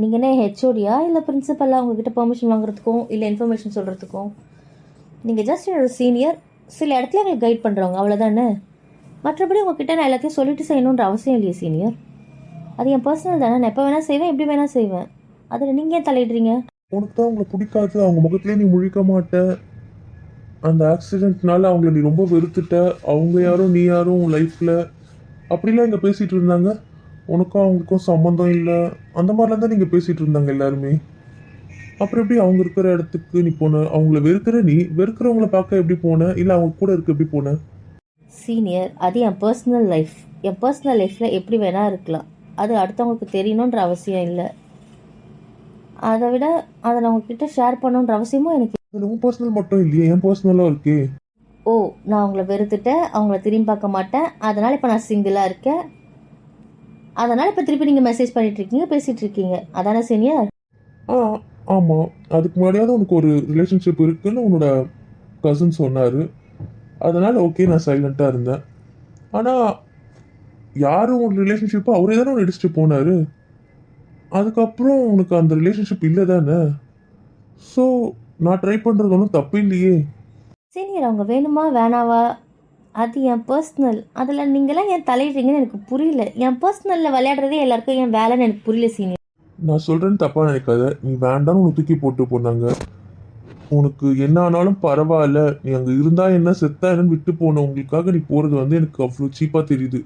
நீங்கள் என்ன ஹெச்ஓடியா இல்லை பிரின்சிபலாக உங்ககிட்ட பெர்மிஷன் வாங்குறதுக்கும் இல்லை இன்ஃபர்மேஷன் சொல்கிறதுக்கும்? நீங்கள் ஜஸ்ட் என்னோட சீனியர், சில இடத்துல எங்களுக்கு கைட் பண்ணுறவங்க, அவ்வளோதானே. மற்றபடி உங்ககிட்ட நான் எல்லாத்தையும் சொல்லிட்டு செய்யணுன்ற அவசியம் இல்லையே சீனியர். அது என் பர்சனல் தானே, நான் எப்போ வேணால் செய்வேன், எப்படி வேணால் செய்வேன். அதில் நீங்கள் ஏன் தலையிடுறீங்க? உனக்கு தான் அவங்கள பிடிக்காது, அவங்க முகத்துலேயே நீ முழிக்க மாட்ட. அந்த ஆக்சிடென்ட்னால அவங்கள நீ ரொம்ப வெறுத்துட்ட. அவங்க யாரும் நீ யாரும் லைஃப்பில் அப்படிலாம் இங்கே பேசிகிட்டு இருந்தாங்க. உனக்கும் அவங்களுக்கும் சம்மந்தம் இல்லை, அந்த மாதிரிலாம் தான் நீங்கள் பேசிகிட்டு இருந்தாங்க எல்லாருமே. அப்புறம் எப்படி அவங்க இருக்கிற இடத்துக்கு நீ போன? அவங்கள வெறுக்கிற நீ, வெறுக்கிறவங்கள பார்க்க எப்படி போன? இல்லை அவங்க கூட இருக்க எப்படி போன? சீனியர், அது என் பர்சனல் லைஃப். என் பர்சனல் லைஃப்பில் எப்படி வேணால் இருக்கலாம், அது அடுத்தவங்களுக்கு தெரியணுன்ற அவசியம் இல்லை. அதை விட அதை நான் உங்ககிட்ட ஷேர் பண்ணணுன்ற அவசியமும் எனக்கு. உன் பர்சனல் மட்டும் இல்லையே, என் பர்சனலாக இருக்கே. ஓ, நான் அவங்கள வெறுத்துட்டேன், அவங்கள திரும்பி பார்க்க மாட்டேன், அதனால் இப்போ நான் சிங்கிளாக இருக்கேன், அதனால் இப்போ திருப்பி நீங்கள் மெசேஜ் பண்ணிகிட்ருக்கீங்க, பேசிகிட்ருக்கீங்க, அதானே சீனியர்? ஆமாம். அதுக்கு முன்னாடியாவது உனக்கு ஒரு ரிலேஷன்ஷிப் இருக்குன்னு உன்னோட கசின் சொன்னார், அதனால் ஓகே நான் சைலண்ட்டாக இருந்தேன். ஆனால் யாரும் ஒரு ரிலேஷன்ஷிப்போ அவரே தானே ஒன்று அடிச்சுட்டு போனார். அதுக்கப்புறம் உனக்கு அந்த ரிலேஷன்ஷிப் இல்லை தானே. ஸோ நான் ட்ரை பண்ணுறது ஒன்றும் தப்பு இல்லையே. சீனியர், அவங்க வேணுமா வேணாவா அது என் பர்சனல், அதில் நீங்களாம் ஏன் தலையிடுறீங்கன்னு எனக்கு புரியல. என் பர்சனலில் விளையாடுறதே எல்லாருக்கும் என் வேலைன்னு எனக்கு புரியல சீனியர். நான் சொல்கிறேன்னு தப்பாக நினைக்காத. நீ வேண்டான்னு உனக்கு தூக்கி போட்டு போனாங்க. உனக்கு என்ன ஆனாலும் பரவாயில்ல, நீ அங்கே இருந்தா என்ன செத்தா என்னன்னு விட்டு போனவங்களுக்காக நீ போகிறது வந்து எனக்கு அவ்வளோ சீப்பாக தெரியுது.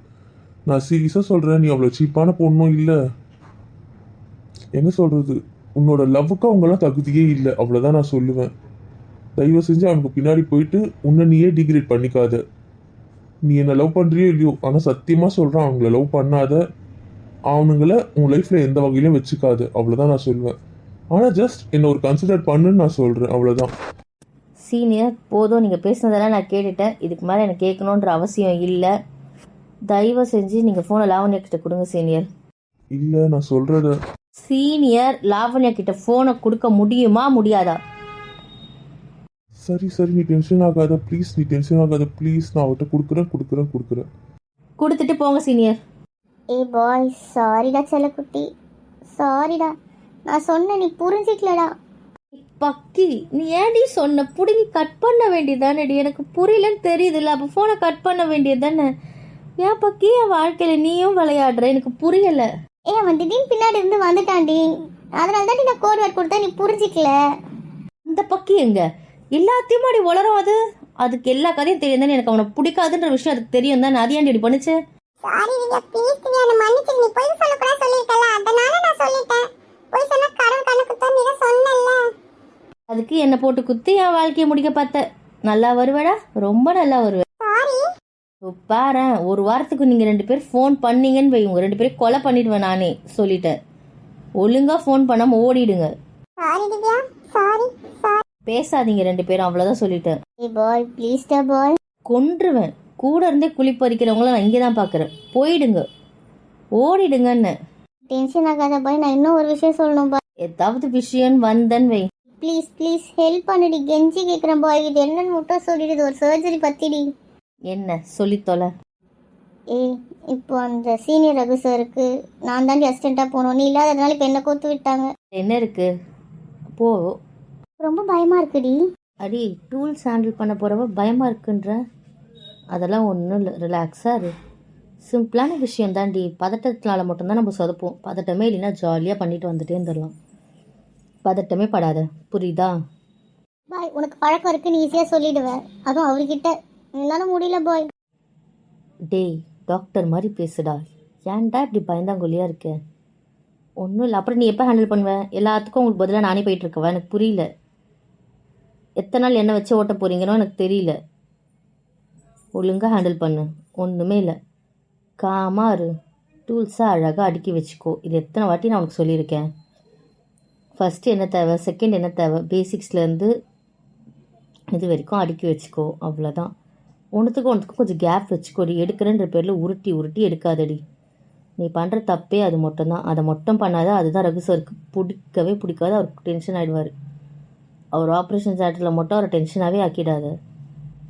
நான் சீரியஸாக சொல்கிறேன், நீ அவ்வளோ சீப்பான பொண்ணும் இல்லை. என்ன சொல்கிறது, உன்னோட லவ்வுக்கு அவங்களாம் தகுதியே இல்லை, அவ்வளோதான் நான் சொல்லுவேன். தயவு செஞ்சு அவனுக்கு பின்னாடி போயிட்டு உன்னை நீயே டிகிரேட் பண்ணிக்காத. நீ என்ன லவ் பண்ணுறியோ இல்லையோ, ஆனால் சத்தியமாக சொல்கிறேன், அவங்கள லவ் பண்ணாத. அவனுங்கள உன் லைஃப்பில் எந்த வகையிலையும் வச்சுக்காது, அவ்வளோதான் நான் சொல்லுவேன். ஆனால் ஜஸ்ட் என்ன ஒரு கன்சிடர் பண்ணுன்னு நான் சொல்கிறேன், அவ்வளோதான். சீனியர், போதும், நீங்கள் பேசுனதெல்லாம் நான் கேட்டுட்டேன். இதுக்கு மேலே எனக்கு கேட்கணுன்ற அவசியம் இல்லை. தயவு செஞ்சு நீங்கள் ஃபோனை லாவண்யா கிட்ட கொடுங்க சீனியர். இல்லை, நான் சொல்கிறத. சீனியர், லாவண்யா கிட்ட ஃபோனை கொடுக்க முடியுமா முடியாதா? சரி சரி, நீ டென்ஷன் ஆகாத ப்ளீஸ், நீ டென்ஷன் ஆகாத ப்ளீஸ். நான் அவர்கிட்ட கொடுக்குறேன். கொடுத்துட்டு போங்க சீனியர். ஏய் பாய், சாரிடா செல்லக்குட்டி, சாரிடா. நான் சொன்ன நீ புரிஞ்சிக்கலடா. பக்கி, நீ ஏன்டி சொன்ன? புடுங்கி கட் பண்ண வேண்டியதானடி? எனக்கு புரியலன்னு தெரியுதுல்ல, அப்போ ஃபோனை கட் பண்ண வேண்டியது தானே? ஏன் பக்கி, என் வாழ்க்கையில் நீயும் விளையாடுற? எனக்கு புரியலை. அவன் திடீர்னு பின்னாடி இருந்து வந்துட்டான்டி, அதனால தான் நான் கோட் வேர்ட் கொடுத்தா நீ புரிஞ்சிக்கல. இந்த பக்கி எங்க எல்லாத்தையும் அடி உளரும். அதுக்கு எல்லா கதையும் தெரியும் தானே. எனக்கு அவனை பிடிக்காதுன்ற விஷயம் அதுக்கு தெரியும் தானே. அது ஏன் இப்படி பண்ணுச்சு? சாரி நீங்க ப்ளீஸ் என்ன மன்னிச்சு. நீ போய் சொல்ல கூட சொல்லிருக்கல, அதனால நான் சொல்லிட்டேன். போய் சொன்னா கடவுள் கணக்கு தான் நீ சொன்னல்ல. அதுக்கு என்ன போட்டு குத்தி என் வாழ்க்கையை முடிக்க பார்த்த. நல்லா வருவேடா, ரொம்ப நல்லா வருவேன். சாரி. பாரு, ஒரு வாரத்துக்கு நீங்க 2 பேர் ஃபோன் பண்ணீங்கன்னு வை, உங்க 2 பேரும் கொலை பண்ணிடுவேன் நானே சொல்லிட்டேன். ஒழுங்கா ஃபோன் பண்ணாம ஓடிடுங்க. Sorry Divya, sorry. பேசாதீங்க 2 பேரும், அவ்வளவுதான் சொல்லிட்டேன். ஏய் பாய் ப்ளீஸ் டா பாய். கொன்றுவேன். கூட இருந்தே குழி பறிக்கிறவங்கள நான் இங்கே தான் பார்க்குறேன். போயிடுங்க, ஓடிடுங்கன்னு. டென்ஷன் ஆகாத பாய், நான் இன்னும் ஒரு விஷயம் சொல்லணும் பாய். ஏதாவது விஷயம் வந்தன் வை. ப்ளீஸ் ஹெல்ப் பண்ணுடி, கெஞ்சி கேட்குறேன் பாய். இது என்னன்னு மட்டும் சொல்லிடுது, ஒரு சர்ஜரி பத்திடி. என்ன சொல்லித்தொலை? ஏய், இப்போ அந்த சீனியர் ரகு சாருக்கு நான் தாண்டி அசிஸ்டண்ட்டாக போனோம். நீ இல்லாததுனால இப்போ என்ன கோத்து விட்டாங்க. என்ன இருக்கு? போ. ரொம்ப பயமா இருக்குடி. அடி, டூல்ஸ் ஹேண்டில் பண்ண போகிறவ பயமாக இருக்குன்ற? அதெல்லாம் ஒன்றும் இல்லை, ரிலாக்ஸாக இரு. சிம்பிளான விஷயம் தாண்டி. பதட்டத்தினால மட்டும்தான் நம்ம சொதப்போம். பதட்டமே இல்லைன்னா ஜாலியாக பண்ணிட்டு வந்துட்டே இருந்துடலாம். பதட்டமே படாத, புரியுதா? பாய், உனக்கு பழக்கம் இருக்கு, நீ ஈஸியாக சொல்லிடுவேன். அதுவும் அவர்கிட்ட என்னால் முடியல பாய். டேய், டாக்டர் மாதிரி பேசுடா. ஏன்டா இப்படி பயந்தாங்கொல்லியாக இருக்க? ஒன்றும் இல்லை. அப்புறம் நீ எப்போ ஹேண்டில் பண்ணுவேன்? எல்லாத்துக்கும் உங்களுக்கு பதிலாக நானே போயிட்டுருக்கவா? எனக்கு புரியல. எத்தனை நாள் என்ன வச்சு ஓட்ட போகிறீங்கன்னு எனக்கு தெரியல. ஒழுங்காக ஹேண்டில் பண்ணு, ஒன்றுமே இல்லை. காமாரு, டூல்ஸாக அழகாக அடுக்கி வச்சுக்கோ. இது எத்தனை வாட்டி நான் உனக்கு சொல்லியிருக்கேன். ஃபஸ்ட்டு என்ன தேவை, செகண்ட் என்ன தேவை, பேசிக்ஸ்லேருந்து இது வரைக்கும் அடுக்கி வச்சுக்கோ, அவ்வளோதான். ஒன்றுத்துக்கும் கொஞ்சம் கேப் வச்சுக்கோடி. எடுக்கிறேன்ற பேரில் உருட்டி எடுக்காதடி. நீ பண்ணுற தப்பே அது மட்டும்தான். அதை மட்டும் பண்ணாத. அதுதான் ரகு சாருக்கு பிடிக்கவே பிடிக்காது. அவருக்கு டென்ஷன் ஆகிடுவார். அவர் ஆப்ரேஷன் தேட்டரில் மட்டும் அவரை டென்ஷனாகவே ஆக்கிடாத.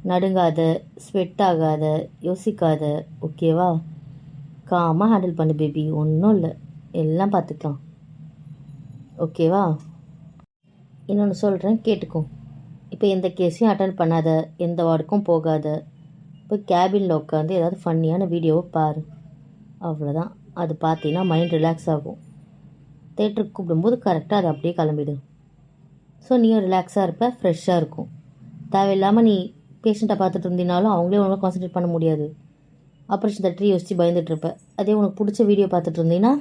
நடுங்காத, ஸ்வெட் ஆகாத, யோசிக்காத, ஓகேவா? காமாக ஹேண்டில் பண்ணு பேபி, ஒன்றும் இல்லை, எல்லாம் பார்த்துக்கலாம், ஓகேவா? இன்னொன்று சொல்கிறேன், கேட்டுக்கோ. இப்போ எந்த கேஸையும் அட்டன் பண்ணாத, எந்த வார்டுக்கும் போகாத. இப்போ கேபினில் உட்காந்து ஏதாவது ஃபன்னியான வீடியோவை பாரு, அவ்வளோதான். அது பார்த்தீங்கன்னா மைண்ட் ரிலாக்ஸ் ஆகும். தேட்டருக்கு கூப்பிடும்போது கரெக்டாக அதை அப்படியே கிளம்பிடு. ஸோ நீயும் ரிலாக்ஸாக இருப்ப, ஃப்ரெஷ்ஷாக இருக்கும். தேவையில்லாமல் நீ பேஷண்ட்டை பார்த்துட்டு இருந்தீனாலும் அவங்களே ஒழுங்காக கான்சன்ட்ரேட் பண்ண முடியாது. ஆப்ரேஷன் தேட்டரி யோசித்து பயந்துட்டுருப்ப. அதே உனக்கு பிடிச்ச வீடியோ பார்த்துட்டு இருந்தீங்கன்னா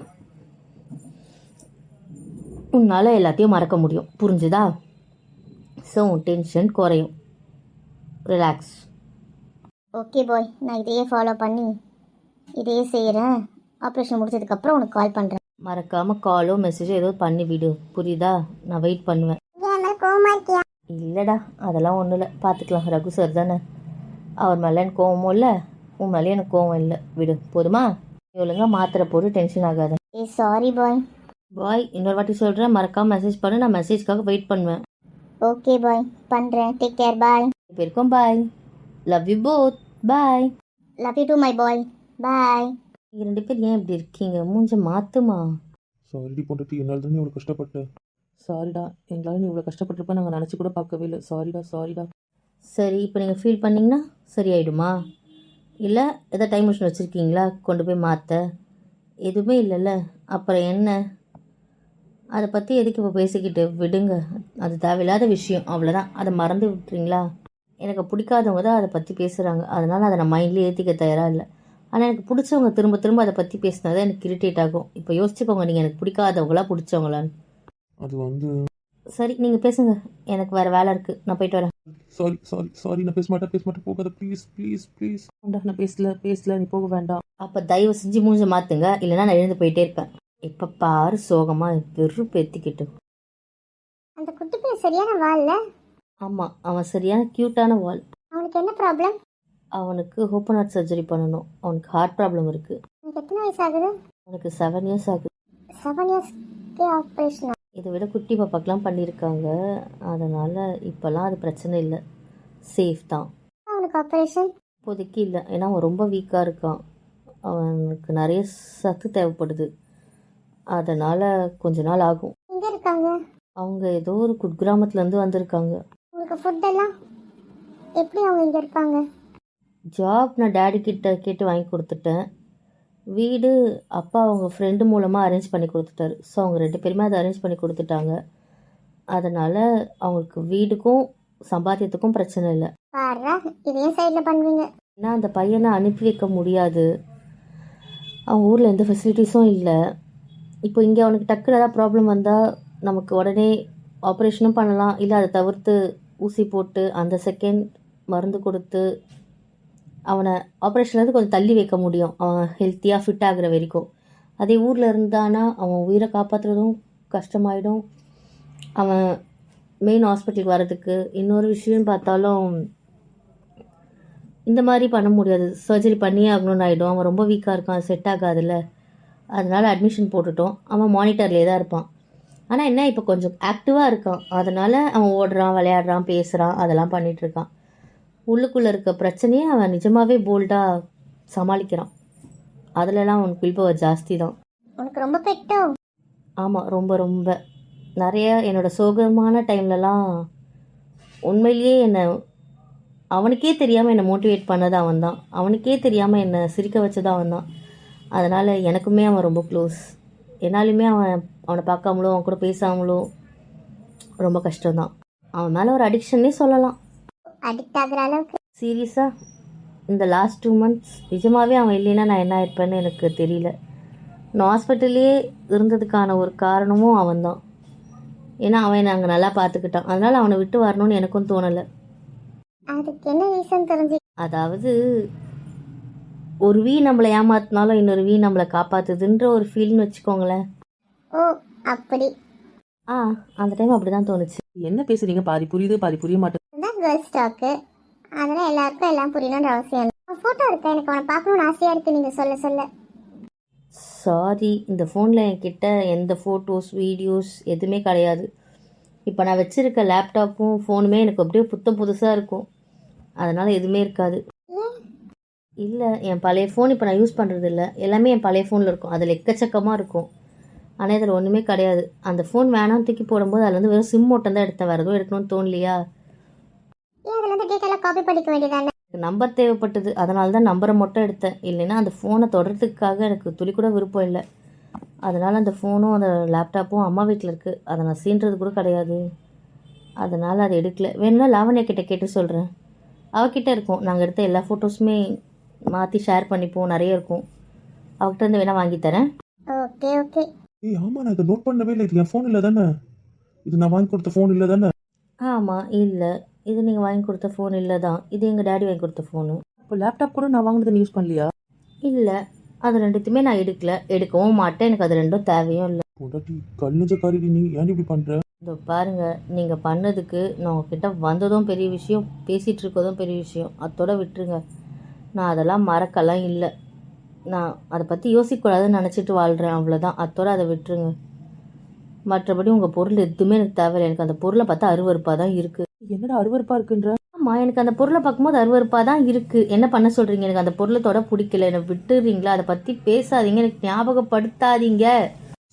உன்னால் எல்லாத்தையும் மறக்க முடியும், புரிஞ்சுதா? ஸோ உன் டென்ஷன் குறையும். ரிலாக்ஸ். ஓகே பாய், நான் இதையே ஃபாலோ பண்ணி இதையே செய்கிறேன். ஆப்ரேஷன் முடிச்சதுக்கப்புறம் உனக்கு கால் பண்ணுறேன். மறக்காமல் காலோ மெசேஜோ ஏதோ பண்ணி விடு, புரியுதா? நான் வெயிட் பண்ணுவேன். இல்லைடா, அதெல்லாம் ஒன்றும் இல்லை, பார்த்துக்கலாம். ரகு சார் தானே, அவர் மேலே எனக்கு கோவமும் இல்லை, உன் மேலே எனக்கு கோவம் இல்லை. விடு, போதுமா? ஒழுங்கா மாத்திரை போட்டு டென்ஷன் ஆகாத. சாரி பாய். பாய், இன்னொரு வாட்டி சொல்கிறேன், மறக்காமல் மெசேஜ் பண்ணு. நான் மெசேஜ்க்காக வெயிட் பண்ணுவேன். ஓகே பாய், பண்ணுறேன். Take care, bye. இப்போ இருக்கும், bye. Love you both, bye. Love you too my boy, bye. நீங்கள் 2 பேர் ஏன் இப்படி இருக்கீங்க? மூஞ்ச மாற்றுமா. சாரிடி பொண்டாட்டி, என்னால் தான் நீ அவ்வளோ கஷ்டப்பட்டேன். சாரிடா, எங்களால் நீ இவ்வளோ கஷ்டப்பட்டிருப்ப நாங்கள் நினச்சி கூட பார்க்கவே இல்லை. சாரிடா. சரி, இப்போ நீங்கள் ஃபீல் பண்ணிங்கன்னா சரியாயிடுமா? இல்லை எதாவது டைம் மிஷின் வச்சுருக்கீங்களா கொண்டு போய் மாற்ற? எதுவுமே இல்லைல்ல, அப்புறம் என்ன? அதை பற்றி எதுக்கு இப்போ பேசிக்கிட்டு விடுங்க. அது தேவையில்லாத விஷயம், அவ்வளோதான். அதை மறந்து விட்டுறீங்களா? எனக்கு பிடிக்காதவங்க தான் அதை பற்றி பேசுகிறாங்க, அதனால் அதை நான் மைண்ட்லேயே ஏற்றிக்க தயாராக இல்லை. ஆனால் எனக்கு பிடிச்சவங்க திரும்ப திரும்ப அதை பற்றி பேசினா தான் எனக்கு இரிட்டேட் ஆகும். இப்போ யோசிச்சுக்கோங்க, நீங்கள் எனக்கு பிடிக்காதவங்களா பிடிச்சவங்களான்னு. அது வந்து சரி, நீங்கள் பேசுங்க, எனக்கு வேறு வேலை இருக்குது, நான் போயிட்டு வரேன். சாரி சாரி சாரி, நான் பேச மாட்டேன் போகாத, ப்ளீஸ் ப்ளீஸ் ப்ளீஸ். நான் பேசல நீ போக வேண்டாம். அப்போ தயவு செஞ்சு மூஞ்ச மாற்றுங்க, இல்லைன்னா நான் எழுந்து போயிட்டே இருப்பேன். இப்போ பாரு சோகமாக வெறும் பேத்திக்கிட்டு. அந்த குட்டி பையன் சரியான வாள்ல. ஆமாம், அவன் சரியான க்யூட்டான வால். அவனுக்கு என்ன ப்ராப்ளம்? அவனுக்கு ஓப்பன் ஹார்ட் சர்ஜரி பண்ணணும். அவனுக்கு ஹார்ட் ப்ராப்ளம் இருக்குது. அவனுக்கு எத்தனை வயசு ஆகுது? அவனுக்கு 7 years ஆகுது. 7 இயர்ஸ்க்கே ஆப்ரேஷனா? இதை விட குட்டி பாப்பாக்கெலாம் பண்ணியிருக்காங்க, அதனால் இப்போல்லாம் அது பிரச்சனை இல்லை, சேஃப் தான். அவனுக்கு ஆப்ரேஷன் இப்போதைக்கு இல்லை, ஏன்னா அவன் ரொம்ப வீக்காக இருக்கான். அவனுக்கு நிறைய சத்து தேவைப்படுது, அதனால் கொஞ்ச நாள் ஆகும். எங்க இருக்காங்க? அவங்க ஏதோ ஒரு குக்கிராமத்துலேருந்து வந்திருக்காங்க. உங்களுக்கு ஃபுட் எல்லாம் எப்படி அவங்க இங்க இருப்பாங்க? ஜாப் நான் டேடி கிட்ட கேட்டு வாங்கி கொடுத்துட்டேன். வீடு அப்பா அவங்க ஃப்ரெண்டு மூலமாக அரேஞ்ச் பண்ணி கொடுத்துட்டாரு. ஸோ அவங்க 2 பேருமே அதை அரேஞ்ச் பண்ணி கொடுத்துட்டாங்க. அதனால் அவங்களுக்கு வீடுக்கும் சம்பாத்தியத்துக்கும் பிரச்சனை இல்லை. பாருடா, இதே சைடில் பண்ணுவீங்க. ஏன்னா அந்த பையனை அனுப்பி வைக்க முடியாது, அவங்க ஊரில் எந்த ஃபெசிலிட்டிஸும் இல்லை. இப்போ இங்கே அவனுக்கு டக்குனு ஏதாவது ப்ராப்ளம் வந்தால் நமக்கு உடனே ஆப்ரேஷனும் பண்ணலாம், இல்லை அதை தவிர்த்து ஊசி போட்டு அந்த செகண்ட் மருந்து கொடுத்து அவனை ஆப்ரேஷன்லேருந்து கொஞ்சம் தள்ளி வைக்க முடியும், அவன் ஹெல்த்தியாக ஃபிட் ஆகிற வரைக்கும். அதே ஊரில் இருந்தானா அவன் உயிரை காப்பாற்றுறதும் கஷ்டமாயிடும். அவன் மெயின் ஹாஸ்பிட்டலுக்கு வர்றதுக்கு இன்னொரு விஷயம் பார்த்தாலும் இந்த மாதிரி பண்ண முடியாது, சர்ஜரி பண்ணியே ஆகணும்னு ஆகிடும். அவன் ரொம்ப வீக்காக இருக்கான், செட் ஆகாதுல்ல. அதனால் அட்மிஷன் போட்டுட்டோம். அவன் மானிட்டர்லேயே தான் இருப்பான். ஆனால் என்ன, இப்போ கொஞ்சம் ஆக்டிவாக இருக்கான், அதனால் அவன் ஓடுறான், விளையாடுறான், பேசுகிறான், அதெல்லாம் பண்ணிகிட்ருக்கான். உள்ளுக்குள்ளே இருக்க பிரச்சனையே அவன் நிஜமாகவே போல்டாக சமாளிக்கிறான். அதிலலாம் அவனுக்கு வில் பவர் ஜாஸ்தி தான். உனக்கு ரொம்ப பெட்டோ? ஆமாம், ரொம்ப ரொம்ப நிறைய. என்னோடய சோகமான டைம்லலாம் உண்மையிலேயே என்னை அவனுக்கே தெரியாமல் என்னை மோட்டிவேட் பண்ணது அவன் தான், அவனுக்கே தெரியாமல் என்னை சிரிக்க வச்சது அவன் தான். அதனால் எனக்குமே அவன் ரொம்ப க்ளோஸ். என்னாலுமே அவனை பார்க்காமலோ அவன் கூட பேசாமலோ ரொம்ப கஷ்டம்தான். அவன் மேலே ஒரு அடிக்ஷன்னே சொல்லலாம். அடிக்ட் ஆகுற அளவுக்கு? சீரியஸாக இந்த லாஸ்ட் 2 months நிஜமாகவே அவன் இல்லைன்னா நான் என்ன ஆயிருப்பேன்னு எனக்கு தெரியல. நான் ஹாஸ்பிட்டல்லே இருந்ததுக்கான ஒரு காரணமும் அவன் தான். ஏன்னா அவன் நாங்கள் நல்லா பார்த்துக்கிட்டான், அதனால் அவனை விட்டு வரணும்னு எனக்கும் தோணலை. அதுக்கு என்ன ரீசன் தெரிஞ்சு? அதாவது ஒரு வீ நம்மளை ஏமாத்தினாலும் இன்னொரு வீ நம்மளை காப்பாற்றுதுன்ற ஒரு ஃபீல்னு வச்சுக்கோங்களேன். ஓ அப்படி. அந்த டைம் அப்படி தான் தோணுச்சு. என்ன பேசுறீங்க? பாதி புரியுது பாதி புரிய மாட்டேங்குது. இதுதான் கேர்ள்ஸ் டாக்கு. அதெல்லாம் எல்லாருக்கும் எல்லாம் புரியணுன்ற அவசியம் இல்லை. ஃபோட்டோ இருக்கு, எனக்கு அவனை பார்க்கணும்னு ஆசையாக இருக்குது நீங்கள் சொல்ல சொல்ல. சாரி, இந்த ஃபோனில் என்கிட்ட எந்த ஃபோட்டோஸ் வீடியோஸ் எதுவுமே கிடையாது. இப்போ நான் வச்சுருக்க லேப்டாப்பும் ஃபோனுமே எனக்கு அப்படியே புதுசாக இருக்கும், அதனால் எதுவுமே இருக்காது. இல்லை, என் பழைய ஃபோன் இப்போ நான் யூஸ் பண்ணுறது இல்லை, எல்லாமே என் பழைய ஃபோனில் இருக்கும், அதில் எக்கச்சக்கமாக இருக்கும். ஆனால் இதில் ஒன்றுமே கிடையாது. அந்த ஃபோன் வேணாம் தூக்கி போடும்போது அதில் வந்து வெறும் சிம் மட்டும் தான் எடுத்தேன், வேறு எதுவும் எடுக்கணும்னு தோணலையா? அதில் வந்து டீட்டெயிலாக காப்பி பண்ணிக்க வேண்டியதானே? நம்பர் தேவைப்பட்டது, அதனால தான் நம்பரை மட்டும் எடுத்தேன். இல்லைன்னா அந்த ஃபோனை தொடர்றதுக்காக எனக்கு துளி கூட விருப்பம் இல்லை. அதனால் அந்த ஃபோனும் அந்த லேப்டாப்பும் அம்மா வீட்டில் இருக்குது, அதை நான் சீன்றது கூட கிடையாது. அதனால் அதை எடுக்கல. வேணும்னா லாவண்யா கிட்டே கேட்டு சொல்கிறேன், அவகிட்ட இருக்கும். நாங்கள் எடுத்த எல்லா ஃபோட்டோஸுமே மாற்றி ஷேர் பண்ணிப்போம், நிறைய இருக்கும். அவகிட்ட இருந்து வேணால் வாங்கித்தரேன். Okay okay. ஏய் ஆமாம், நான் இதை நோட் பண்ணவே இல்லை. இது என் ஃபோன் இல்லை தானே? இது நான் வாங்கி கொடுத்த ஃபோன் இல்லை தானே? ஆமாம், இல்லை, இது நீங்கள் வாங்கி கொடுத்த ஃபோன் இல்லை தான், இது எங்கள் டேடி வாங்கி கொடுத்த ஃபோனு. இப்போ லேப்டாப் கூட நான் வாங்கினது யூஸ் பண்ணலையா? இல்லை, அது ரெண்டுத்தையுமே நான் எடுக்கவும் மாட்டேன், எனக்கு அது ரெண்டும் தேவையும் இல்லை. பொண்டாட்டி கல்லுஞ்சக்காரி, நீ ஏன் இப்படி பண்ணுற? இதோ பாருங்கள், நீங்கள் பண்ணதுக்கு நான் உங்ககிட்ட வந்ததும் பெரிய விஷயம், பேசிகிட்டு இருக்கதும் பெரிய விஷயம், அதோட விட்டுருங்க. நான் அதெல்லாம் மறக்கலாம் இல்லை, நான் அதை பற்றி யோசிக்கக்கூடாதுன்னு நினச்சிட்டு வாழ்கிறேன், அவ்வளோதான். அதோட அதை விட்டுருங்க. மற்றபடி உங்கள் பொருள் எதுவுமே எனக்கு தேவையில்லை. எனக்கு அந்த பொருளை பார்த்தா அருவருப்பாக தான் இருக்குது. என்னடா அருவருப்பாக இருக்குன்ற? ஆமாம், எனக்கு அந்த பொருளை பார்க்கும்போது அருவருப்பாக தான் இருக்குது. என்ன பண்ண சொல்கிறீங்க? எனக்கு அந்த பொருளை தொட பிடிக்கல, என்னை விட்டுறீங்களா? அதை பற்றி பேசாதீங்க, எனக்கு ஞாபகப்படுத்தாதீங்க.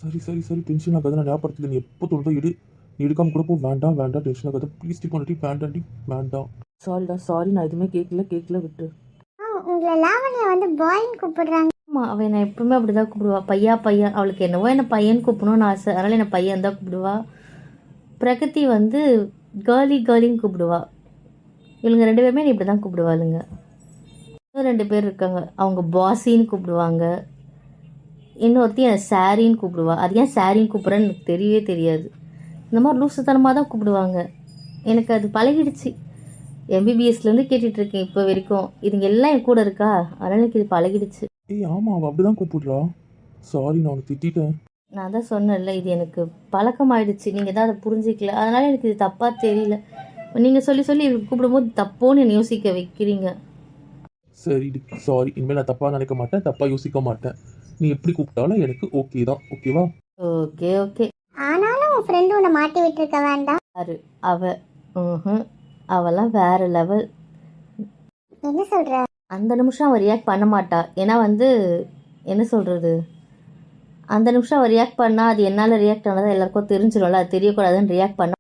சரி சரி சரி, டென்ஷன் ஆகாது, நான் ஞாபகப்படுத்தல. நீ எப்போ தோணுதோ எடு, நீ எடுக்காமல் கூட போ. வேண்டாம் வேண்டாம், டென்ஷன் ஆகாது ப்ளீஸ். டி பொண்டாட்டி வேண்டாண்டி, வேண்டாம். சாரிடா சாரி, நான் எதுவுமே கேட்கல விட்டு. உங்களை லாவண்யா வந்து பாய்ன்னு கூப்பிடுறாங்க. ஆமாம், அவள் என்னை எப்பவுமே அப்படி தான் கூப்பிடுவா. பையா பையன், அவளுக்கு என்னவோ என்ன பையன் கூப்பிடணும்னு ஆசை, அதனால் என்னை பையன் தான் கூப்பிடுவா. பிரகதி வந்து கேர்லின்னு கூப்பிடுவா. இவளுங்க 2 பேருமே என்னை இப்படி தான் கூப்பிடுவாளுங்க. இன்னும் 2 பேர் இருக்காங்க, அவங்க பாஸின்னு கூப்பிடுவாங்க. இன்னொருத்தி என்னை சாரின்னு கூப்பிடுவா. அது ஏன் சாரின்னு கூப்பிட்றேன்னு எனக்கு தெரியவே தெரியாது. இந்த மாதிரி லூசுத்தனமாக தான் கூப்பிடுவாங்க. எனக்கு அது பழகிடுச்சு. எம்பிபிஎஸ்லேருந்து கேட்டுட்ருக்கேன் இப்போ வரைக்கும். இதுங்க எல்லாம் என் கூட இருக்கா, அதனால் எனக்கு இது பழகிடுச்சு. ஏய் ஆமாம், அவள் அப்படி தான் கூப்பிடுறா. சாரி, நான் உனக்கு திட்டிட்டேன். நான் தான் சொன்னேன்ல, இது எனக்கு பழக்கமாயிடுச்சு. நீங்கள் தான் அதை புரிஞ்சிக்கல, அதனால் எனக்கு இது தப்பாக தெரியல. நீங்கள் சொல்லி இவருக்கு கூப்பிடும்போது தப்போன்னு என்னை யோசிக்க வைக்கிறீங்க. சரி, சாரி. இனிமேல் நான் தப்பாக நினைக்க மாட்டேன், தப்பாக யோசிக்க மாட்டேன். நீ எப்படி கூப்பிட்டாலும் எனக்கு ஓகே தான். ஓகேவா? ஓகே. ஆனாலும் உன் ஃப்ரெண்டு உன்னை மாட்டி விட்டுருக்க வேண்டாம். யாரு அவெல்லாம் வேற லெவல். என்ன சொல்ற? அந்த நிமிஷம் அவள் ரியாக்ட் பண்ண மாட்டா. ஏன்னா வந்து என்ன சொல்கிறது, அந்த நிமிஷம் அவள் ரியாக்ட் பண்ணால் அது என்னால் ரியாக்ட் ஆனதாக எல்லாருக்கும் தெரிஞ்சிடும்ல, அது தெரியக்கூடாதுன்னு ரியாக்ட் பண்ண.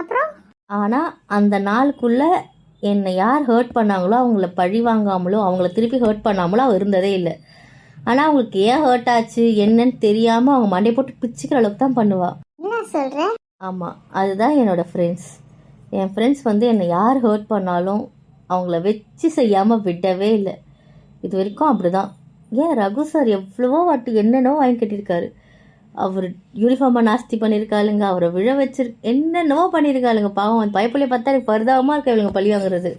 அப்புறம் ஆனால் அந்த நாளுக்குள்ளே என்னை யார் ஹர்ட் பண்ணாங்களோ அவங்கள பழி வாங்காமலோ அவங்கள திருப்பி ஹர்ட் பண்ணாமலோ அவள் இருந்ததே இல்லை. ஆனால் அவங்களுக்கு ஏன் ஹர்ட் ஆச்சு என்னன்னு தெரியாமல் அவங்க மண்டை போட்டு பிச்சுக்கிற அளவுக்கு தான் பண்ணுவாள். என்ன சொல்ற? ஆமாம், அதுதான் என்னோடய ஃப்ரெண்ட்ஸ். என் ஃப்ரெண்ட்ஸ் வந்து என்னை யார் ஹர்ட் பண்ணாலும் அவங்கள வச்சு செய்யாமல் விடவே இல்லை. இது வரைக்கும் அப்படி தான். ஏன் ரகு சார் எவ்வளவோ வாட்டி என்னென்னவோ வாங்கி கட்டியிருக்காரு. அவர் யூனிஃபார்மை நாஸ்தி பண்ணியிருக்காளுங்க, அவரை விழ என்னென்னவோ பண்ணியிருக்காளுங்க. பாவம் அந்த பயப்பிள்ளைய பார்த்தா எனக்கு பரிதாபமாக இருக்க இவங்க பழி வாங்குறது.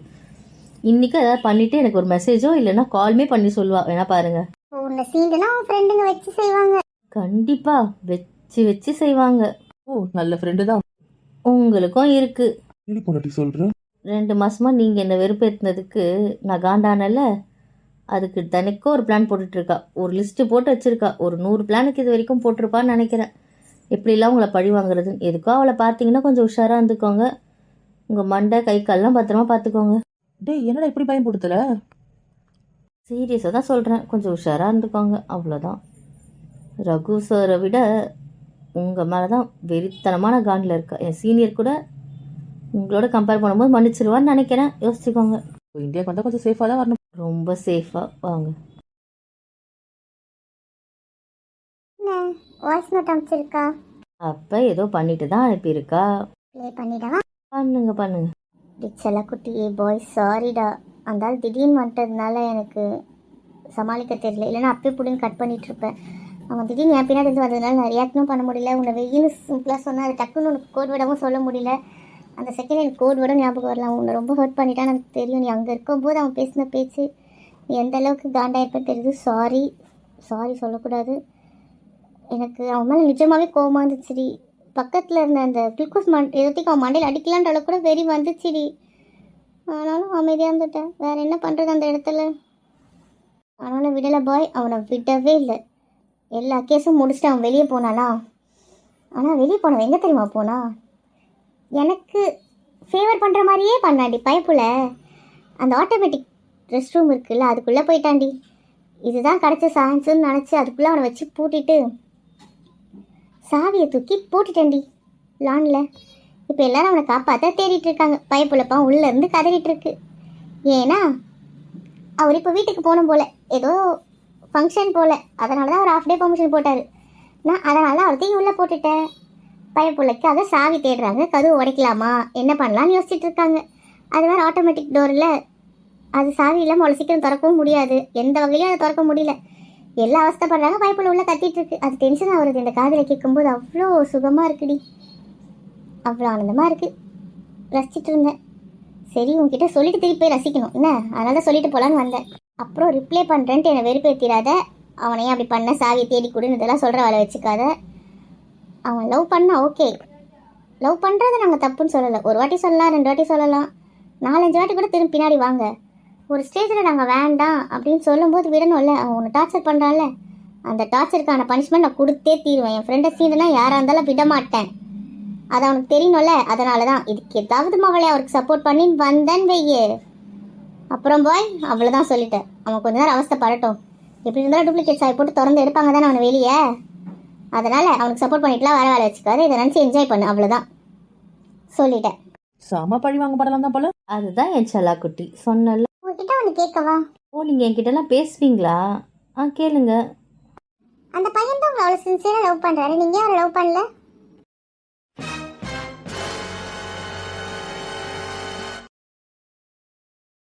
இன்றைக்கும் ஏதாவது பண்ணிவிட்டு எனக்கு ஒரு மெசேஜோ இல்லைன்னா கால்மே பண்ணி சொல்லுவா. வேணா பாருங்கள். உன்னை சீண்டுனா உன் ஃப்ரெண்டுங்க வச்சு செய்வாங்க. கண்டிப்பாக வச்சு செய்வாங்க. ஓ, நல்ல ஃப்ரெண்டு தான். உங்களுக்கும் இருக்குது. எப்படி பொண்டாட்டி சொல்கிற? 2 மாதமாக நீங்கள் என்னை வெறுப்பேற்றினதுக்கு நான் காண்டானல, அதுக்கு தினைக்கும் ஒரு பிளான் போட்டுட்ருக்கா. ஒரு லிஸ்ட்டு போட்டு வச்சுருக்கா. ஒரு 100 பிளானுக்கு இது வரைக்கும் போட்டிருப்பான்னு நினைக்கிறேன். எப்படிலாம் உங்களை பழி வாங்குறதுன்னு. எதுக்கோ அவளை பார்த்தீங்கன்னா கொஞ்சம் உஷாராக இருந்துக்கோங்க. உங்கள் மண்டை கை கால்லாம் பத்திரமா பார்த்துக்கோங்க. டேய், என்னடா இப்படி பயன்படுத்தல? சீரியஸாக தான் சொல்கிறேன், கொஞ்சம் உஷாராக இருந்துக்கோங்க, அவ்வளோதான். ரகு சாரை விட உங்கள் மேலே தான் வெறித்தனமான காண்டில் இருக்கா. என் சீனியர் கூட உங்களோட கம்பேர் பண்ணும்போது மன்னிச்சிருவான்னு நினைக்கிறேன். யோசிச்சுக்கோங்க. இந்தியாவுக்கு வந்தால் கொஞ்சம் சேஃபாக தான் வரணும். ரொம்ப சேஃபாக வாங்க. வாய்ஸ் நோட் அனுப்பிச்சிருக்கா? அப்போ ஏதோ பண்ணிட்டு தான் அனுப்பியிருக்கா. ப்ளே பண்ணிடவா? பண்ணுங்க. டிச்செல்லாம் குட்டி பாய், சாரிடா. அந்த ஆள் திடீர்னு வந்துட்டதுனால எனக்கு சமாளிக்க தெரியல. இல்லைன்னா அப்பயே பிடின்னு கட் பண்ணிகிட்ருப்பேன். அவன் திடீர்னு என் பின்னாடி இருந்து வந்ததுனால நான் ரியாக்டும் பண்ண முடியல. உன்னை வெயின்னு சிம்பிளாக சொன்னால் அது டக்குன்னு உனக்கு கோட் விடவும் சொல்ல முடியல. அந்த செகண்ட் எனக்கு கோட் விட ஞாபகம் வரலாம். உன்னை ரொம்ப ஹர்ட் பண்ணிட்டான்னு எனக்கு தெரியும். நீ அங்கே இருக்கும்போது அவன் பேசின பேச்சு நீ எந்த அளவுக்கு காண்டாயிருப்பேன்னு தெரியுது. சாரி சொல்லக்கூடாது. எனக்கு அவன் மேலே நிஜமாகவே கோவமாக இருந்துச்சுடி. பக்கத்தில் இருந்த அந்த குளுக்கோஸ் எதற்கு அவன் மண்டையில் அடிக்கலான்ற அளவுக்கு கூட வெறி வந்துச்சுடி. ஆனாலும் அமைதியாக இருந்துட்டேன். வேறு என்ன பண்ணுறது அந்த இடத்துல. ஆனாலும் விடலை பாய், அவனை விடவே இல்லை. எல்லா கேஸும் முடிச்சுட்டு அவன் வெளியே போனானா. ஆனால் வெளியே போனவன் எங்கே தெரியுமா போனா, எனக்கு ஃபேவர் பண்ணுற மாதிரியே பண்ணாண்டி பயப்புல. அந்த ஆட்டோமேட்டிக் ரெஸ்ட் ரூம் இருக்குல்ல, அதுக்குள்ளே போயிட்டாண்டி. இதுதான் கிடச்ச சான்ஸுன்னு நினச்சி அதுக்குள்ளே அவனை வச்சு பூட்டிட்டு சாவியை தூக்கி போட்டுட்டேன்டி லானில். இப்போ எல்லோரும் அவனை காப்பாற்ற தேடிட்டு இருக்காங்க. பயப்புலப்பான் உள்ளேருந்து கதறிட்டுருக்கு. ஏன்னா அவர் இப்போ வீட்டுக்கு போகணும் போல், ஏதோ ஃபங்க்ஷன் போல். அதனால தான் அவர் 1/2 டே பெர்மிஷன் போட்டார். நான் அதனால தான் அவர்த்தையும் உள்ளே போட்டுட்டேன். பயப்புள்ளைக்கு அதை சாவி தேடுறாங்க. கதவு உடைக்கலாமா என்ன பண்ணலான்னு யோசிச்சுட்டு இருக்காங்க. அது வேறு ஆட்டோமேட்டிக் டோரில், அது சாவி இல்லாமல் அவ்வளோ சீக்கிரம் திறக்கவும் முடியாது. எந்த வகையிலையும் அதை திறக்க முடியல. எல்லா அவஸ்தைப்படுறாங்க. பயப்புள்ள உள்ளே கத்திட்டு இருக்கு. அது டென்ஷன் ஆகுறது. இந்த காதில் கேட்கும்போது அவ்வளோ சுகமாக இருக்குடி, அவ்வளோ ஆனந்தமாக இருக்குது. ரசிச்சுட்டு இருந்தேன். சரி உங்ககிட்ட சொல்லிட்டு திருப்பி போய் ரசிக்கணும் என்ன, அதனால தான் சொல்லிட்டு போகலான்னு வந்தேன். அப்புறம் ரிப்ளை பண்ணுறேன்ட்டு என்னை வெறுப்பேற்றிடாத. அவனையும் அப்படி பண்ண சாவியை தேடி கொடுன்னு இதெல்லாம் சொல்கிற வேலை வச்சுக்காத. அவன் லவ் பண்ணா ஓகே, லவ் பண்ணுறதை நாங்கள் தப்புன்னு சொல்லலை. ஒரு வாட்டி சொல்லலாம், 2 வாட்டி சொல்லலாம், 4-5 வாட்டி கூட திரும்பி பின்னாடி வாங்க. ஒரு ஸ்டேஜில் நாங்கள் வேண்டாம் அப்படின்னு சொல்லும்போது விடணும்ல. அவன் ஒன்று டார்ச்சர் பண்ணுறான்ல, அந்த டார்ச்சருக்கான பனிஷ்மெண்ட் நான் கொடுத்தே தீருவேன். என் ஃப்ரெண்டை சீண்டுனா யாராக இருந்தாலும் விட மாட்டேன். அது அவனுக்கு தெரியணும்ல. அதனால தான் இதுக்கு ஏதாவது மவளை அவருக்கு சப்போர்ட் பண்ணி வந்தேன்னு வெய்யே. அப்புறம் பாய் அவ்வளோதான் சொல்லிட்டேன். அவன் கொஞ்ச நேரம் அவஸ்தைப்படட்டும். எப்படி இருந்தாலும் டூப்ளிகேட் சாய் போட்டு திறந்து எடுப்பாங்க தானே அவனை வெளியே. அதனால் அவனுக்கு சப்போர்ட் பண்ணிட்டுலாம் வர வேலை வச்சுக்காது. இதை நினச்சி என்ஜாய் பண்ணு, அவ்வளோதான் சொல்லிட்டேன். செம பழி வாங்க படலாம் தான் போல. அதுதான் என் செல்லா குட்டி சொன்னல. உங்ககிட்ட ஒன்று கேட்கவா? ஓ, நீங்கள் என்கிட்டலாம் பேசுவீங்களா? கேளுங்க. அந்த பையன் தான் உங்களை அவ்வளோ சின்சியராக லவ் பண்ணுறாரு, நீங்கள் ஏன் அவரை லவ் பண்ணல?